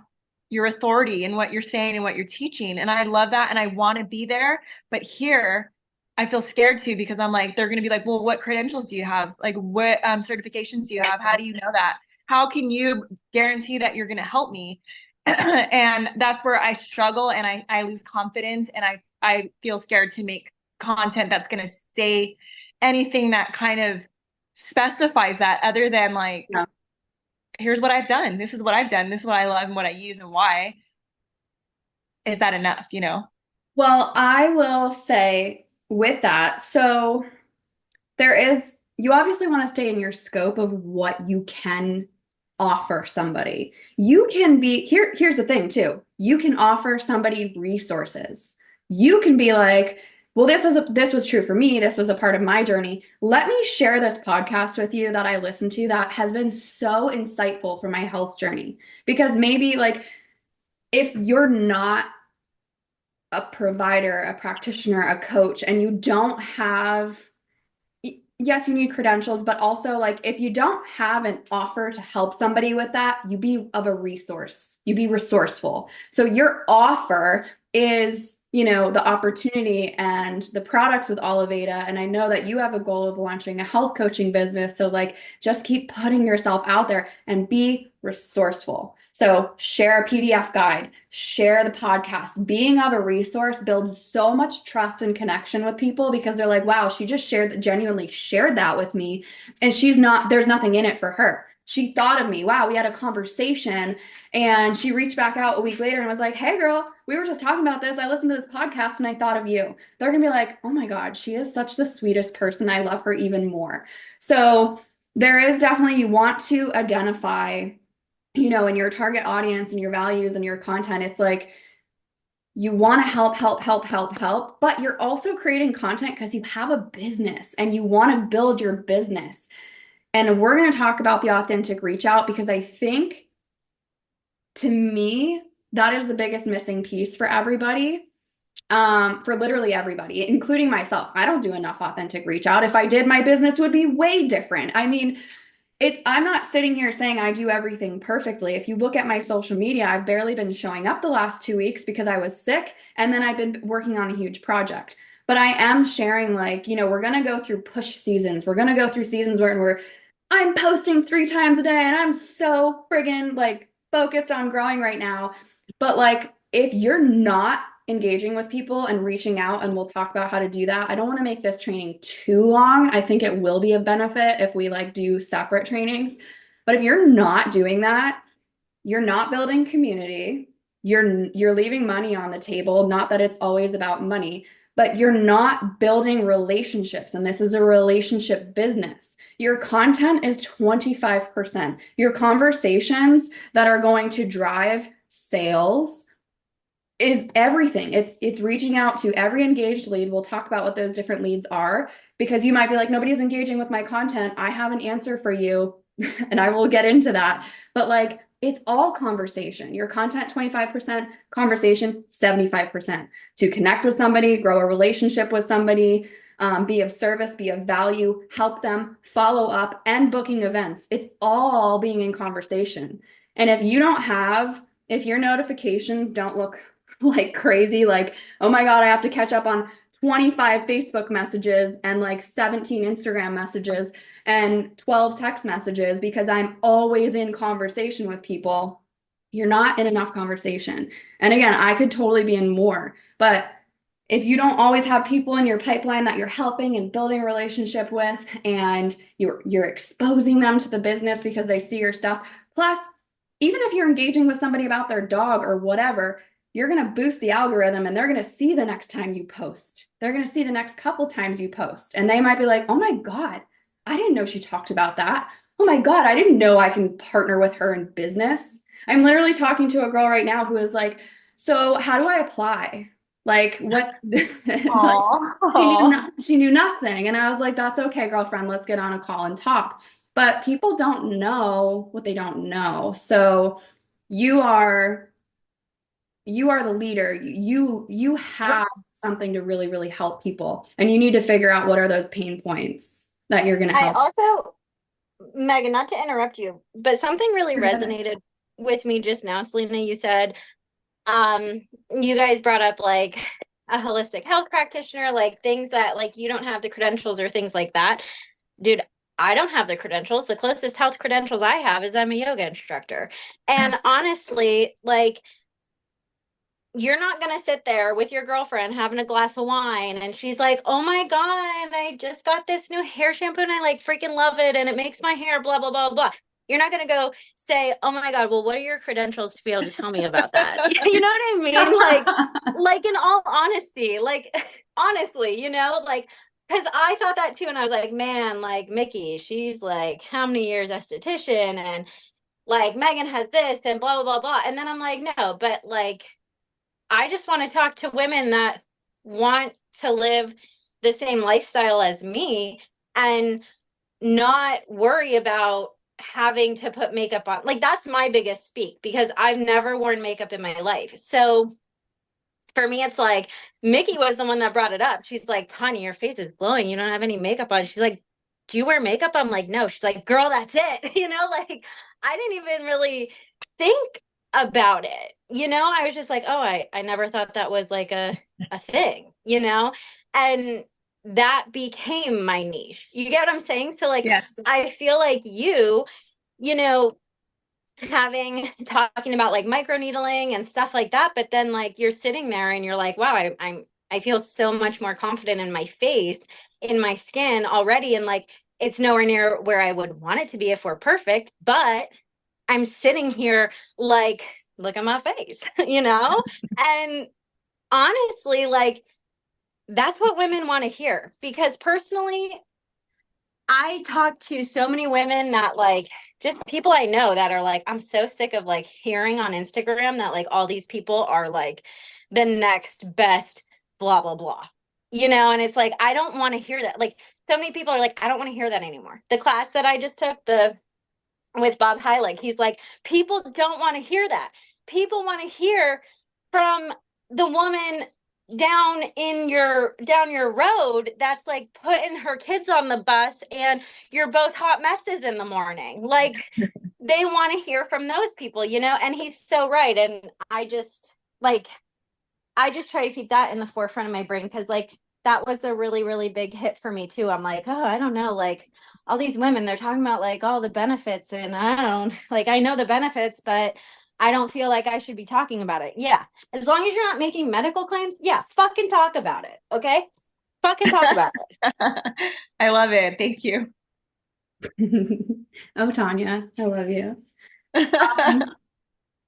your authority and what you're saying and what you're teaching. And I love that. And I want to be there. But here, I feel scared too because I'm like, they're going to be like, well, what credentials do you have? Like, what certifications do you have? How do you know that? How can you guarantee that you're going to help me? And that's where I struggle and I lose confidence and I feel scared to make content that's going to say anything that kind of specifies that other than like, here's what I've done. This is what I've done. This is what I love and what I use and why. Is that enough, you know? Well, I will say with that, so you obviously want to stay in your scope of what you can offer somebody. You can be here's the thing too. You can offer somebody resources. You can be like, well, this was true for me. This was a part of my journey. Let me share this podcast with you that I listened to that has been so insightful for my health journey. Because maybe like if you're not a provider, a practitioner, a coach, and you don't have, yes, you need credentials, but also like if you don't have an offer to help somebody with that, you be of a resource, you be resourceful. So your offer is, the opportunity and the products with Oliveda. And I know that you have a goal of launching a health coaching business. So like, just keep putting yourself out there and be resourceful. So share a PDF guide, share the podcast. Being of a resource builds so much trust and connection with people because they're like, wow, she just genuinely shared that with me. And there's nothing in it for her. she thought of me. Wow, we had a conversation. And she reached back out a week later and was like, hey, girl, we were just talking about this. I listened to this podcast and I thought of you. They're going to be like, oh my God, she is such the sweetest person. I love her even more. So there is definitely, you want to identify, you know, in your target audience and your values and your content, it's like, you want to help, but you're also creating content because you have a business and you want to build your business. And we're going to talk about the authentic reach out because I think, to me, that is the biggest missing piece for everybody, for literally everybody, including myself. I don't do enough authentic reach out. If I did, my business would be way different. I mean, I'm not sitting here saying I do everything perfectly. If you look at my social media, I've barely been showing up the last 2 weeks because I was sick, and then I've been working on a huge project. But I am sharing, like, you know, we're going to go through push seasons. We're going to go through seasons where I'm posting 3 times a day and I'm so friggin' like focused on growing right now. But like, if you're not engaging with people and reaching out, and we'll talk about how to do that. I don't want to make this training too long. I think it will be a benefit if we like do separate trainings. But if you're not doing that, you're not building community. You're leaving money on the table. Not that it's always about money, but you're not building relationships. And this is a relationship business. Your content is 25%. Your conversations that are going to drive sales is everything. It's reaching out to every engaged lead. We'll talk about what those different leads are, because you might be like, nobody's engaging with my content. I have an answer for you. And I will get into that. But like, it's all conversation. Your content, 25%, conversation, 75%. To connect with somebody, grow a relationship with somebody, be of service, be of value, help them, follow up, and booking events. It's all being in conversation. And if your notifications don't look like crazy, like, oh my God, I have to catch up on 25 Facebook messages and like 17 Instagram messages and 12 text messages because I'm always in conversation with people. You're not in enough conversation. And again, I could totally be in more, but if you don't always have people in your pipeline that you're helping and building a relationship with, and you're exposing them to the business because they see your stuff, plus, even if you're engaging with somebody about their dog or whatever, you're going to boost the algorithm and they're going to see the next time you post. They're going to see the next couple times you post. And they might be like, oh my God, I didn't know she talked about that. Oh my God, I didn't know I can partner with her in business. I'm literally talking to a girl right now who is like, so how do I apply? Like, what? Like, she knew nothing. And I was like, that's okay, girlfriend. Let's get on a call and talk. But people don't know what they don't know. So you are the leader. You have something to really, really help people. And you need to figure out what are those pain points that you're going to I help. also, Megan, not to interrupt you, but something really resonated with me just now. Selena, you said, you guys brought up like a holistic health practitioner, like things that like you don't have the credentials or things like that. Dude, I don't have the credentials. The closest health credentials I have is I'm a yoga instructor. And honestly, like, you're not going to sit there with your girlfriend having a glass of wine and she's like, oh my God, I just got this new hair shampoo and I like freaking love it and it makes my hair blah, blah, blah, blah. You're not going to go say, oh my God, well, what are your credentials to be able to tell me about that? You know what I mean? Like in all honesty, like, honestly, you know, like, because I thought that too. And I was like, man, like Mickey, she's like, how many years esthetician? And like Megan has this and blah, blah, blah, blah. And then I'm like, no, but like, I just want to talk to women that want to live the same lifestyle as me and not worry about having to put makeup on. Like, that's my biggest speak because I've never worn makeup in my life. So for me, it's like Mickey was the one that brought it up. She's like, Tanya, your face is glowing. You don't have any makeup on. She's like, do you wear makeup? I'm like, no. She's like, girl, that's it. You know, like I didn't even really think about it. You know, I was just like, oh, I never thought that was like a thing, you know? And that became my niche. You get what I'm saying? So like, Yes. I feel like you know, talking about like microneedling and stuff like that, but then like you're sitting there and you're like, wow, I feel so much more confident in my face, in my skin already. And like it's nowhere near where I would want it to be if we're perfect, but I'm sitting here like, look at my face, you know? And honestly, like, that's what women want to hear. Because personally, I talk to so many women that like just people I know that are like, I'm so sick of like hearing on Instagram that like all these people are like the next best blah blah blah. You know, and it's like I don't want to hear that. Like so many people are like, I don't want to hear that anymore. The class that I just took, the with Bob Heilig, he's like, people don't want to hear that. People want to hear from the woman down your road that's like putting her kids on the bus and you're both hot messes in the morning. Like they want to hear from those people, you know? And he's so right. And I just try to keep that in the forefront of my brain because like that was a really, really big hit for me too. I'm like, oh, I don't know, like all these women, they're talking about like all the benefits and I don't like I know the benefits, but I don't feel like I should be talking about it. Yeah. As long as you're not making medical claims, yeah, fucking talk about it. Okay. Fucking talk about it. I love it. Thank you. Oh, Tanya, I love you.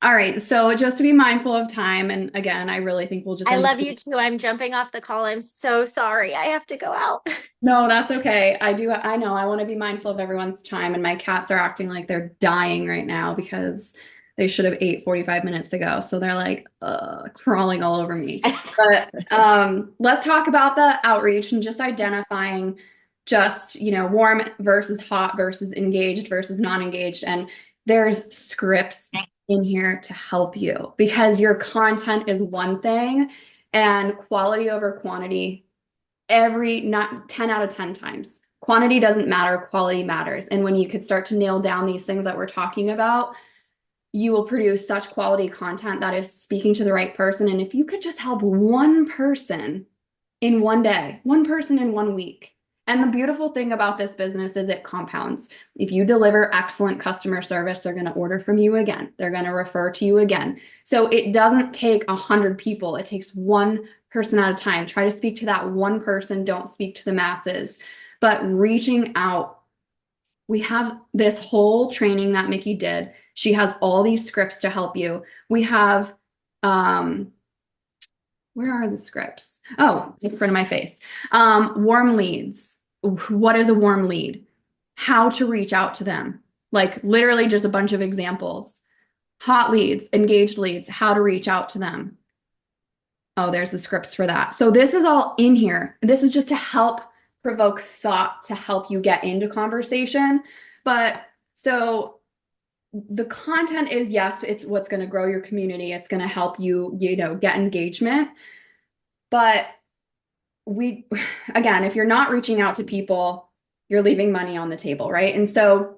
All right, so just to be mindful of time, and again, I really think we'll just I end love you too. I'm jumping off the call. I'm so sorry. I have to go out. No, that's okay. I know I want to be mindful of everyone's time, and my cats are acting like they're dying right now because they should have ate 45 minutes ago. So they're like crawling all over me. But let's talk about the outreach and just identifying just, you know, warm versus hot versus engaged versus non-engaged. And there's scripts in here to help you because your content is one thing and quality over quantity not 10 out of 10 times. Quantity doesn't matter, quality matters. And when you could start to nail down these things that we're talking about, you will produce such quality content that is speaking to the right person. And if you could just help one person in one day, one person in 1 week. And the beautiful thing about this business is it compounds. If you deliver excellent customer service, they're going to order from you again. They're going to refer to you again. So it doesn't take 100 people. It takes one person at a time. Try to speak to that one person. Don't speak to the masses. But reaching out, we have this whole training that Mickey did. She has all these scripts to help you. We have, where are the scripts? Oh, in front of my face. Warm leads. What is a warm lead? How to reach out to them. Like literally just a bunch of examples. Hot leads, engaged leads, how to reach out to them. Oh, there's the scripts for that. So this is all in here. This is just to help provoke thought, to help you get into conversation. But so the content is, yes, it's what's going to grow your community. It's going to help you, you know, get engagement. But again, if you're not reaching out to people, you're leaving money on the table, right? And so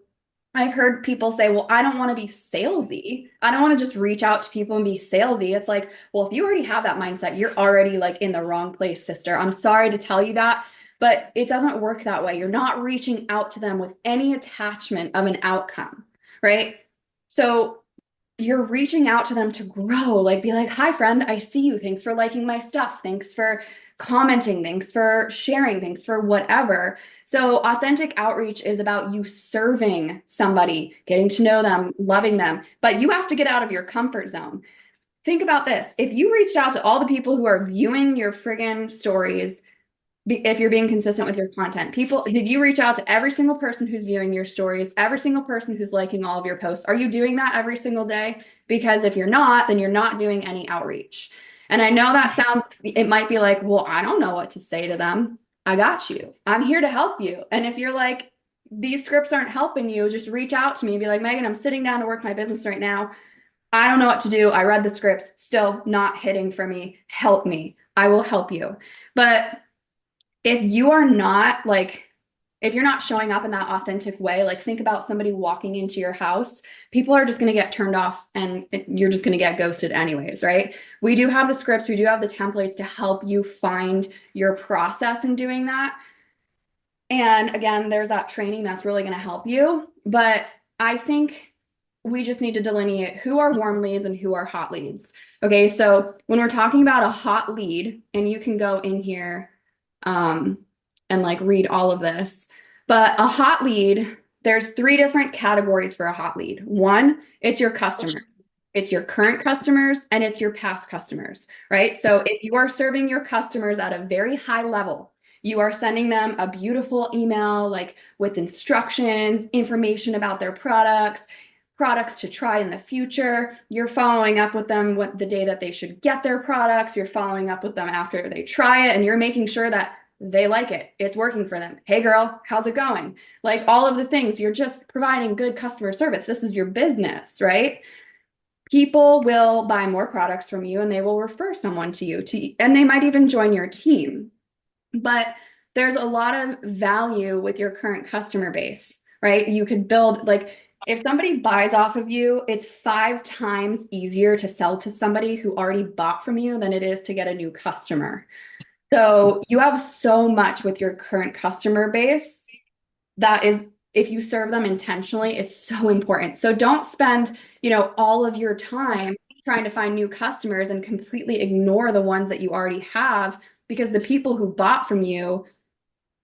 I've heard people say, well, I don't want to be salesy. I don't want to just reach out to people and be salesy. It's like, well, if you already have that mindset, you're already like in the wrong place, sister. I'm sorry to tell you that, but it doesn't work that way. You're not reaching out to them with any attachment of an outcome, right? So you're reaching out to them to grow, like be like, hi friend, I see you. Thanks for liking my stuff. Thanks for commenting. Thanks for sharing. Thanks for whatever. So authentic outreach is about you serving somebody, getting to know them, loving them, but you have to get out of your comfort zone. Think about this. If you reached out to all the people who are viewing your friggin' stories, if you're being consistent with your content, did you reach out to every single person who's viewing your stories, every single person who's liking all of your posts? Are you doing that every single day? Because if you're not, then you're not doing any outreach. And I know that it might be like, well, I don't know what to say to them. I got you. I'm here to help you. And if you're like, these scripts aren't helping you, just reach out to me and be like, Megan, I'm sitting down to work my business right now. I don't know what to do. I read the scripts, still not hitting for me. Help me. I will help you. But if you are not like, if you're not showing up in that authentic way, like think about somebody walking into your house, people are just going to get turned off and you're just going to get ghosted anyways, right? We do have the scripts, we do have the templates to help you find your process in doing that. And again, there's that training that's really going to help you. But I think we just need to delineate who are warm leads and who are hot leads. Okay, so when we're talking about a hot lead, and you can go in here and like read all of this. But a hot lead, there's three different categories for a hot lead. One, it's your customer. It's your current customers and it's your past customers, right? So if you are serving your customers at a very high level, you are sending them a beautiful email like with instructions, information about their products to try in the future. You're following up with them the day that they should get their products. You're following up with them after they try it, and you're making sure that they like it. It's working for them. Hey girl, how's it going? Like all of the things, you're just providing good customer service. This is your business, right? People will buy more products from you and they will refer someone to you and they might even join your team. But there's a lot of value with your current customer base, right? You could build like if somebody buys off of you, it's 5 times easier to sell to somebody who already bought from you than it is to get a new customer. So you have so much with your current customer base that is, if you serve them intentionally, it's so important. So don't spend, all of your time trying to find new customers and completely ignore the ones that you already have, because the people who bought from you,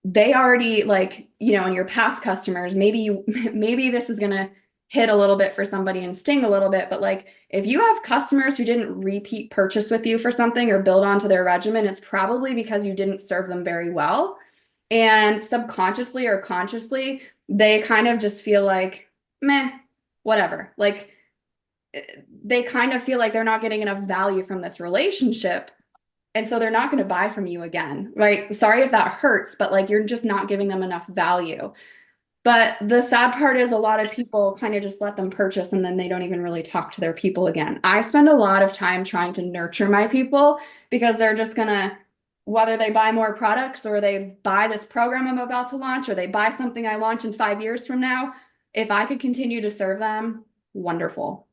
they already and your past customers, maybe this is going to hit a little bit for somebody and sting a little bit, but if you have customers who didn't repeat purchase with you for something or build onto their regimen, it's probably because you didn't serve them very well. And subconsciously or consciously, they kind of just feel like, meh, whatever. They kind of feel like they're not getting enough value from this relationship. And so they're not going to buy from you again, right? Sorry if that hurts, but you're just not giving them enough value. But the sad part is a lot of people kind of just let them purchase and then they don't even really talk to their people again. I spend a lot of time trying to nurture my people because they're just going to, whether they buy more products or they buy this program I'm about to launch or they buy something I launch in 5 years from now, if I could continue to serve them, wonderful.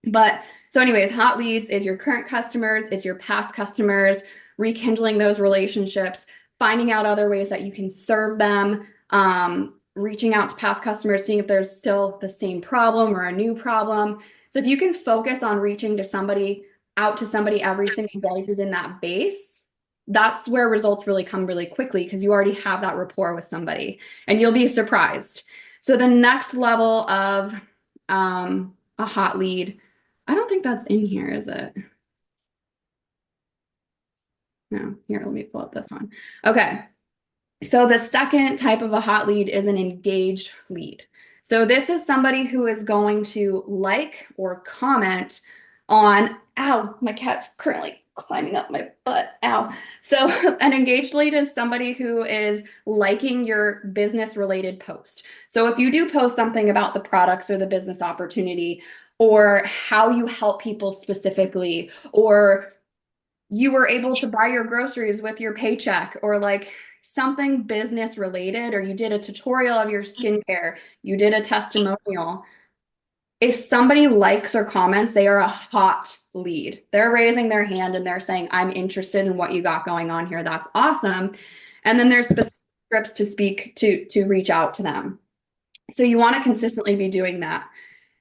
But so anyways, hot leads is your current customers, it's your past customers, rekindling those relationships, finding out other ways that you can serve them, reaching out to past customers, seeing if there's still the same problem or a new problem. So if you can focus on reaching out to somebody every single day who's in that base, that's where results really come really quickly because you already have that rapport with somebody and you'll be surprised. So the next level of a hot lead, I don't think that's in here, is it? No, here, let me pull up this one. Okay. So the second type of a hot lead is an engaged lead. So this is somebody who is going to like or comment on, ow, my cat's currently climbing up my butt, ow. So an engaged lead is somebody who is liking your business related post. So if you do post something about the products or the business opportunity or how you help people specifically, or you were able to buy your groceries with your paycheck, or something business related, or you did a tutorial of your skincare, you did a testimonial. If somebody likes or comments, they are a hot lead. They're raising their hand and they're saying, I'm interested in what you got going on here. That's awesome. And then there's specific scripts to speak to reach out to them. So you want to consistently be doing that.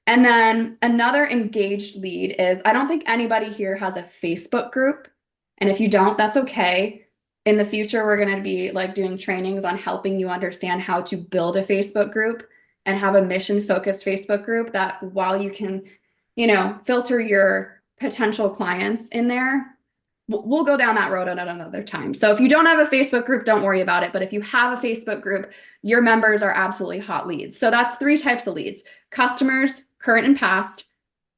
And then another engaged lead is, I don't think anybody here has a Facebook group. And if you don't, that's okay. In the future, we're going to be doing trainings on helping you understand how to build a Facebook group and have a mission-focused Facebook group that while you can, filter your potential clients in there, we'll go down that road at another time. So if you don't have a Facebook group, don't worry about it. But if you have a Facebook group, your members are absolutely hot leads. So that's 3 types of leads: customers, current and past,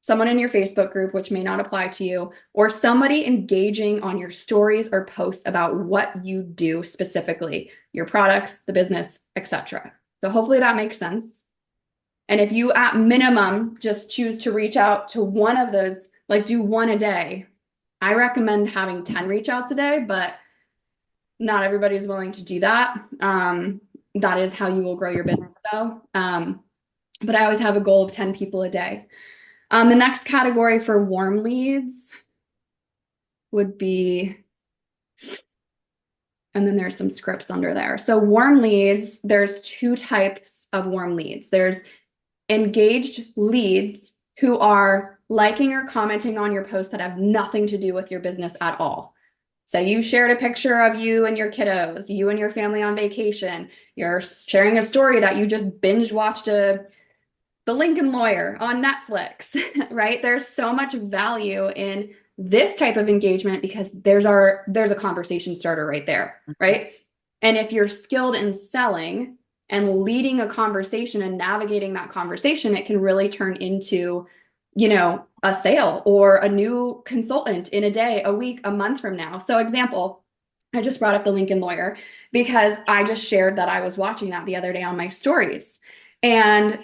someone in your Facebook group, which may not apply to you, or somebody engaging on your stories or posts about what you do specifically, your products, the business, etc. So hopefully that makes sense. And if you at minimum just choose to reach out to one of those, do one a day, I recommend having 10 reach outs a day, but not everybody's willing to do that. That is how you will grow your business though. But I always have a goal of 10 people a day. The next category for warm leads would be, and then there's some scripts under there. So warm leads, there's 2 types of warm leads. There's engaged leads who are liking or commenting on your posts that have nothing to do with your business at all. Say you shared a picture of you and your kiddos, you and your family on vacation. You're sharing a story that you just binge watched The Lincoln Lawyer on Netflix, right? There's so much value in this type of engagement because there's a conversation starter right there, right? And if you're skilled in selling and leading a conversation and navigating that conversation, it can really turn into, a sale or a new consultant in a day, a week, a month from now. So example, I just brought up The Lincoln Lawyer because I just shared that I was watching that the other day on my stories. And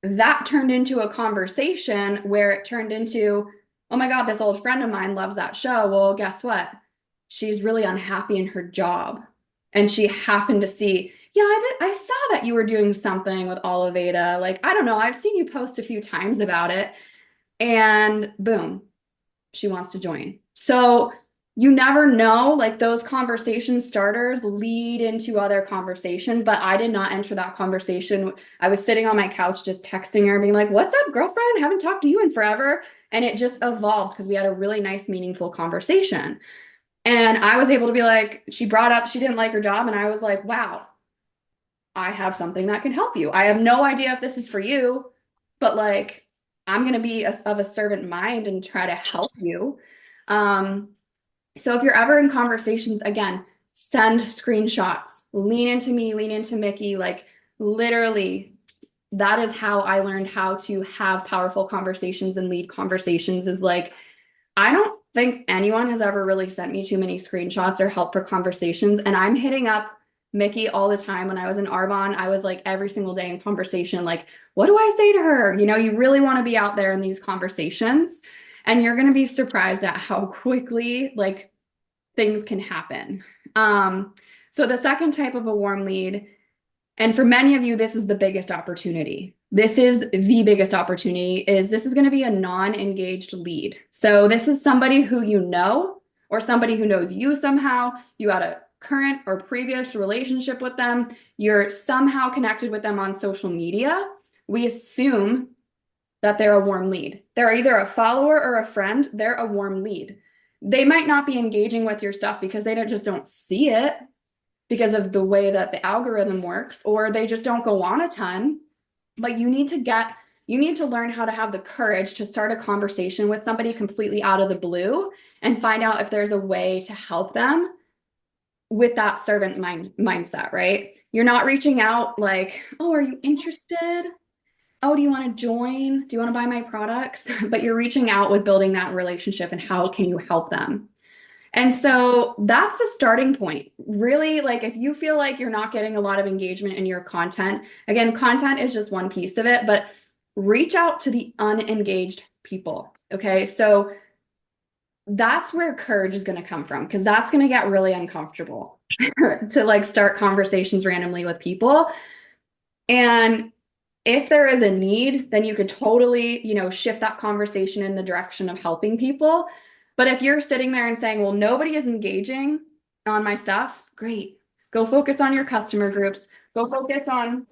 that turned into a conversation where it turned into, oh my God, this old friend of mine loves that show. Well, guess what? She's really unhappy in her job. And she happened to see, yeah, I saw that you were doing something with Oliveda. Like, I don't know, I've seen you post a few times about it. And boom, she wants to join. So you never know, like those conversation starters lead into other conversation, but I did not enter that conversation. I was sitting on my couch just texting her, being like, what's up, girlfriend? Haven't talked to you in forever. And it just evolved because we had a really nice, meaningful conversation. And I was able to be like, she brought up she didn't like her job. And I was like, wow, I have something that can help you. I have no idea if this is for you, but like, I'm going to be of a servant mind and try to help you. So if you're ever in conversations, again, send screenshots, lean into me, lean into Mickey, like literally that is how I learned how to have powerful conversations and lead conversations is like, I don't think anyone has ever really sent me too many screenshots or help for conversations. And I'm hitting up Mickey all the time. When I was in Arbonne, I was like every single day in conversation, like, what do I say to her? You really want to be out there in these conversations. And you're going to be surprised at how quickly like things can happen. So the second type of a warm lead, and for many of you, this is the biggest opportunity. This is the biggest opportunity this is going to be a non-engaged lead. So this is somebody who you know, or somebody who knows you somehow. You had a current or previous relationship with them. You're somehow connected with them on social media. We assume that they're a warm lead. They're either a follower or a friend. They're a warm lead. They might not be engaging with your stuff because they just don't see it because of the way that the algorithm works, or they just don't go on a ton. But you need to learn how to have the courage to start a conversation with somebody completely out of the blue and find out if there's a way to help them with that servant mindset, right? You're not reaching out like, oh, are you interested? Oh, do you want to join? Do you want to buy my products? But you're reaching out with building that relationship and how can you help them? And so that's the starting point. Really, like if you feel like you're not getting a lot of engagement in your content, again, content is just one piece of it, but reach out to the unengaged people. Okay. So that's where courage is going to come from because that's going to get really uncomfortable to like start conversations randomly with people. And if there is a need, then you could totally, shift that conversation in the direction of helping people. But if you're sitting there and saying, well, nobody is engaging on my stuff, great. Go focus on your customer groups. Go focus on,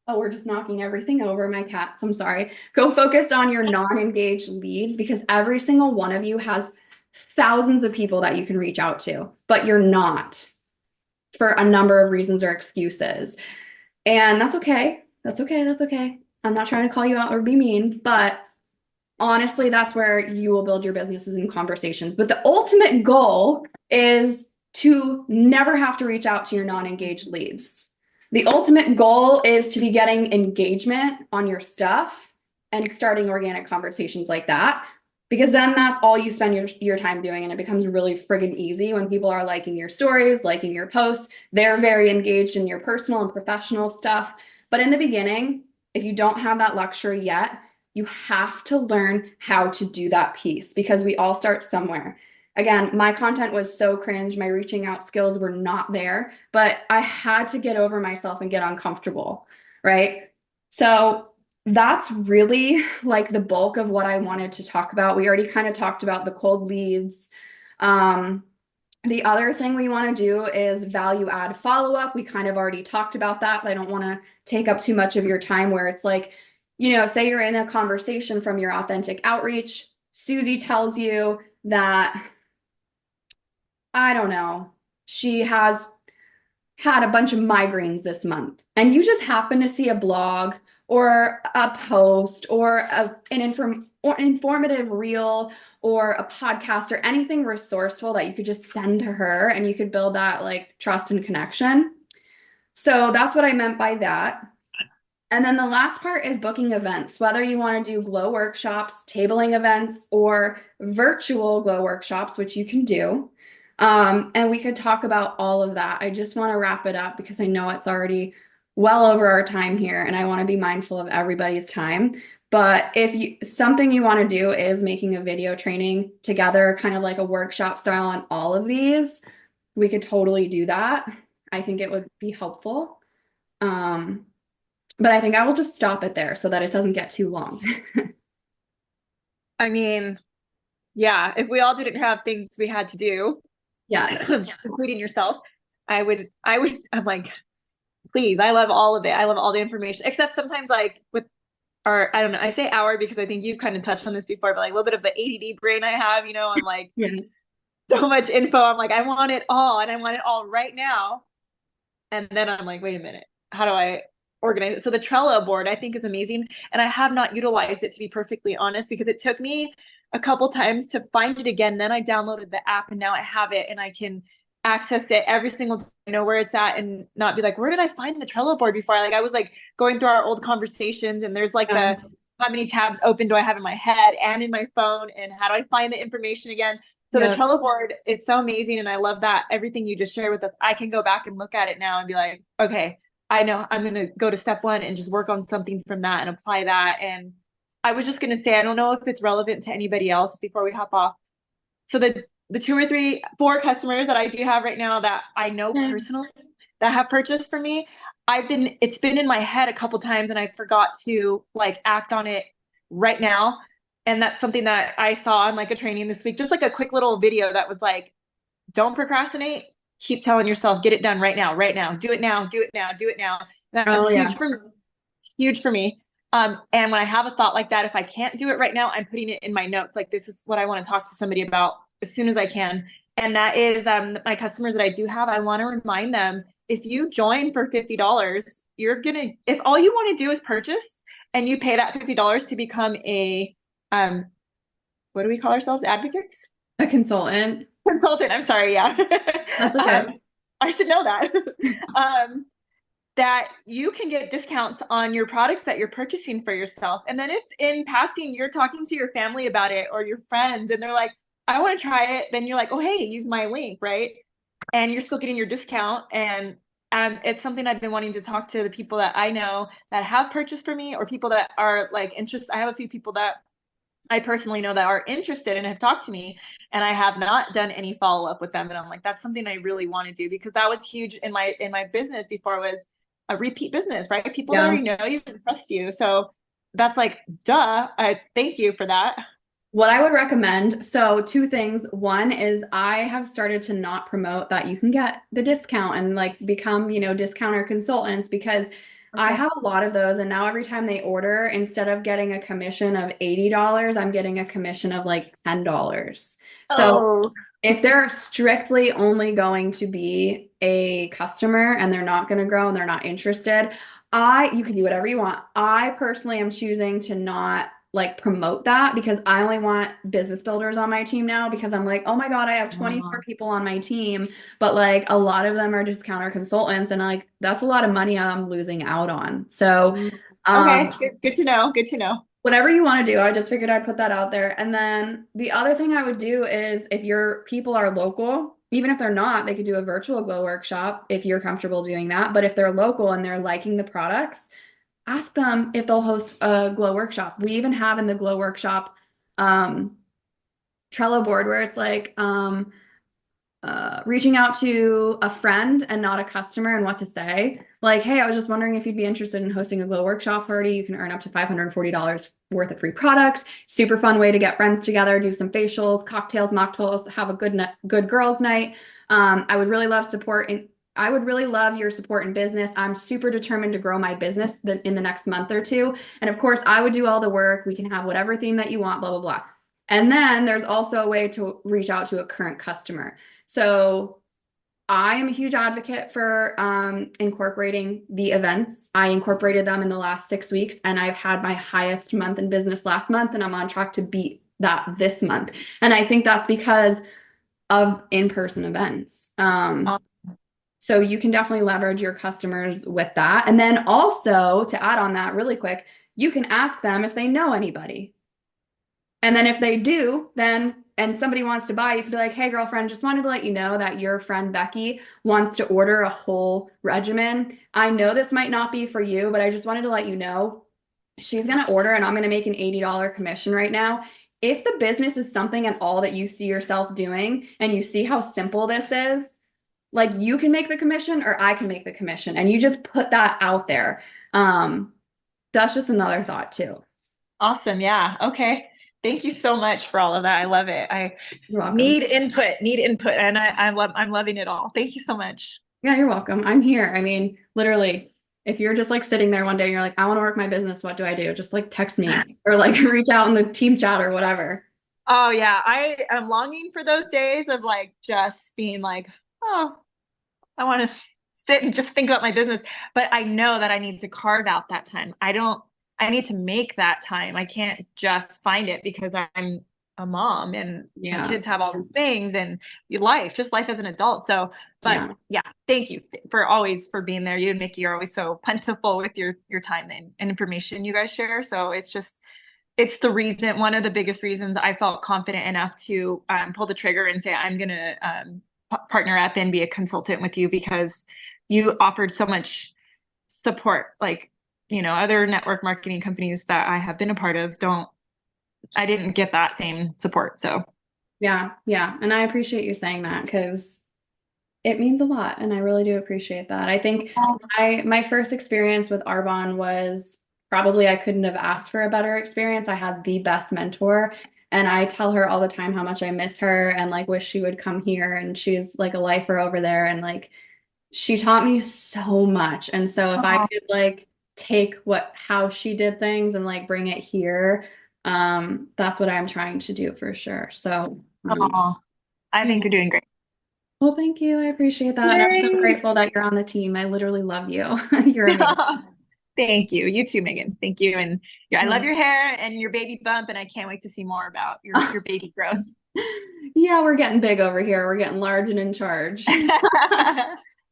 oh, we're just knocking everything over, my cats, I'm sorry. Go focus on your non-engaged leads because every single one of you has thousands of people that you can reach out to, but you're not for a number of reasons or excuses. And that's okay. That's okay. That's okay. I'm not trying to call you out or be mean, but honestly, that's where you will build your businesses and conversations. But the ultimate goal is to never have to reach out to your non-engaged leads. The ultimate goal is to be getting engagement on your stuff and starting organic conversations like that, because then that's all you spend your time doing. And it becomes really friggin' easy when people are liking your stories, liking your posts. They're very engaged in your personal and professional stuff. But in the beginning, if you don't have that luxury yet, you have to learn how to do that piece because we all start somewhere. Again, my content was so cringe. My reaching out skills were not there, but I had to get over myself and get uncomfortable, right? So that's really like the bulk of what I wanted to talk about. We already kind of talked about the cold leads. The other thing we want to do is value add follow-up. We kind of already talked about that. I don't want to take up too much of your time where it's like, say you're in a conversation from your authentic outreach. Susie tells you that I don't know, she has had a bunch of migraines this month, and you just happen to see a blog or a post or an informative reel or a podcast or anything resourceful that you could just send to her, and you could build that like trust and connection. So that's what I meant by that. And then the last part is booking events, whether you want to do glow workshops, tabling events, or virtual glow workshops, which you can do. And we could talk about all of that. I just want to wrap it up because I know it's already well over our time here, and I want to be mindful of everybody's time. But if you something you want to do is making a video training together, kind of like a workshop style on all of these, we could totally do that. I think it would be helpful. Um, but I think I will just stop it there so that it doesn't get too long. I mean, yeah, if we all didn't have things we had to do, Yes. including yourself, I'm like, please, I love all of it. I love all the information, except sometimes like with our, I don't know, I say our because I think you've kind of touched on this before, but like a little bit of the ADD brain I have, I'm like, Yeah. so much info. I'm like, I want it all and I want it all right now. And then I'm like, wait a minute, how do I organize it? So the Trello board I think is amazing. And I have not utilized it, to be perfectly honest, because it took me a couple times to find it again. Then I downloaded the app and now I have it and I can access it every single time, know where it's at and not be like, where did I find the Trello board before? I was like going through our old conversations and there's like the how many tabs open do I have in my head and in my phone and how do I find the information again? So the Trello board is so amazing. And I love that everything you just shared with us, I can go back and look at it now and be like, okay, I know I'm going to go to step one and just work on something from that and apply that. And I was just going to say, I don't know if it's relevant to anybody else before we hop off. So the 2 or 3, 4 customers that I do have right now that I know personally that have purchased from me, it's been in my head a couple times and I forgot to like act on it right now. And that's something that I saw in like a training this week, just like a quick little video that was like, don't procrastinate. Keep telling yourself, get it done right now, do it now, do it now, do it now. That's huge for me. It's huge for me. And when I have a thought like that, if I can't do it right now, I'm putting it in my notes. Like, this is what I want to talk to somebody about as soon as I can. And that is my customers that I do have. I want to remind them, if you join for $50, if all you want to do is purchase and you pay that $50 to become a, what do we call ourselves? Advocates? A consultant. Consultant. I'm sorry. Yeah. That's okay. I should know that. That you can get discounts on your products that you're purchasing for yourself. And then if in passing you're talking to your family about it or your friends and they're like, I want to try it, then you're like, oh, hey, use my link, right? And you're still getting your discount. And it's something I've been wanting to talk to the people that I know that have purchased for me or people that are like interested. I have a few people that I personally know that are interested and have talked to me, and I have not done any follow-up with them. And I'm like, that's something I really want to do, because that was huge in my business before, was a repeat business, right? People that already know you and trust you. So that's like, duh. Thank you for that. What I would recommend, so 2 things. One is I have started to not promote that you can get the discount and like become, discounter consultants, because I have a lot of those. And now every time they order, instead of getting a commission of $80, I'm getting a commission of like $10. So if they're strictly only going to be a customer and they're not going to grow and they're not interested, you can do whatever you want. I personally am choosing to not like promote that, because I only want business builders on my team now, because I'm like, oh my God, I have 24 people on my team, but like a lot of them are discounter consultants, and like that's a lot of money I'm losing out on. So okay, good to know. Good to know. Whatever you want to do, I just figured I'd put that out there. And then the other thing I would do is, if your people are local, even if they're not, they could do a virtual glow workshop if you're comfortable doing that. But if they're local and they're liking the products, ask them if they'll host a glow workshop. We even have in the glow workshop Trello board where it's like reaching out to a friend and not a customer and what to say. Like, hey, I was just wondering if you'd be interested in hosting a glow workshop party. You can earn up to $540 worth of free products. Super fun way to get friends together, do some facials, cocktails, mocktails, have a good girls night. I would really love support I would really love your support in business. I'm super determined to grow my business in the next month or 2. And of course, I would do all the work. We can have whatever theme that you want, blah, blah, blah. And then there's also a way to reach out to a current customer. So I am a huge advocate for incorporating the events. I incorporated them in the last 6 weeks, and I've had my highest month in business last month, and I'm on track to beat that this month. And I think that's because of in-person events. So you can definitely leverage your customers with that. And then also to add on that really quick, you can ask them if they know anybody. And then if they do, and somebody wants to buy, you could be like, hey, girlfriend, just wanted to let you know that your friend Becky wants to order a whole regimen. I know this might not be for you, but I just wanted to let you know she's going to order and I'm going to make an $80 commission right now. If the business is something at all that you see yourself doing and you see how simple this is, like you can make the commission or I can make the commission, and you just put that out there. That's just another thought too. Awesome. Yeah. Okay. Thank you so much for all of that. I love it. I You're welcome. need input, and I'm loving it all. Thank you so much. Yeah, you're welcome. I'm here. I mean, literally, if you're just like sitting there one day and you're like, I want to work my business, what do I do? Just like text me or like reach out in the team chat or whatever. Oh yeah. I am longing for those days of like just being like, oh, I want to sit and just think about my business. But I know that I need to carve out that time. I need to make that time. I can't just find it because I'm a mom and my kids have all these things and life as an adult. So, but yeah, thank you for being there. You and Mickey are always so plentiful with your time and information you guys share. So it's one of the biggest reasons I felt confident enough to pull the trigger and say, I'm going to partner up and be a consultant with you, because you offered so much support. Like, other network marketing companies that I have been a part of I didn't get that same support. So yeah. And I appreciate you saying that because it means a lot. And I really do appreciate that. I think my first experience with Arbonne was probably, I couldn't have asked for a better experience. I had the best mentor, and I tell her all the time how much I miss her and like wish she would come here. And she's like a lifer over there. And like, she taught me so much. And so if I could like take how she did things and like bring it here, that's what I'm trying to do for sure. So I think you're doing great. Well, thank you. I appreciate that. And I'm so grateful that you're on the team. I literally love you. You're amazing. Thank you. You too, Megan. Thank you. And I love your hair and your baby bump, and I can't wait to see more about your baby growth. Yeah, we're getting big over here. We're getting large and in charge.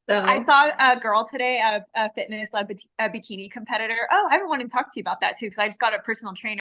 So I saw a girl today, a fitness, a bikini competitor. Oh, I wanted to talk to you about that too, because I just got a personal trainer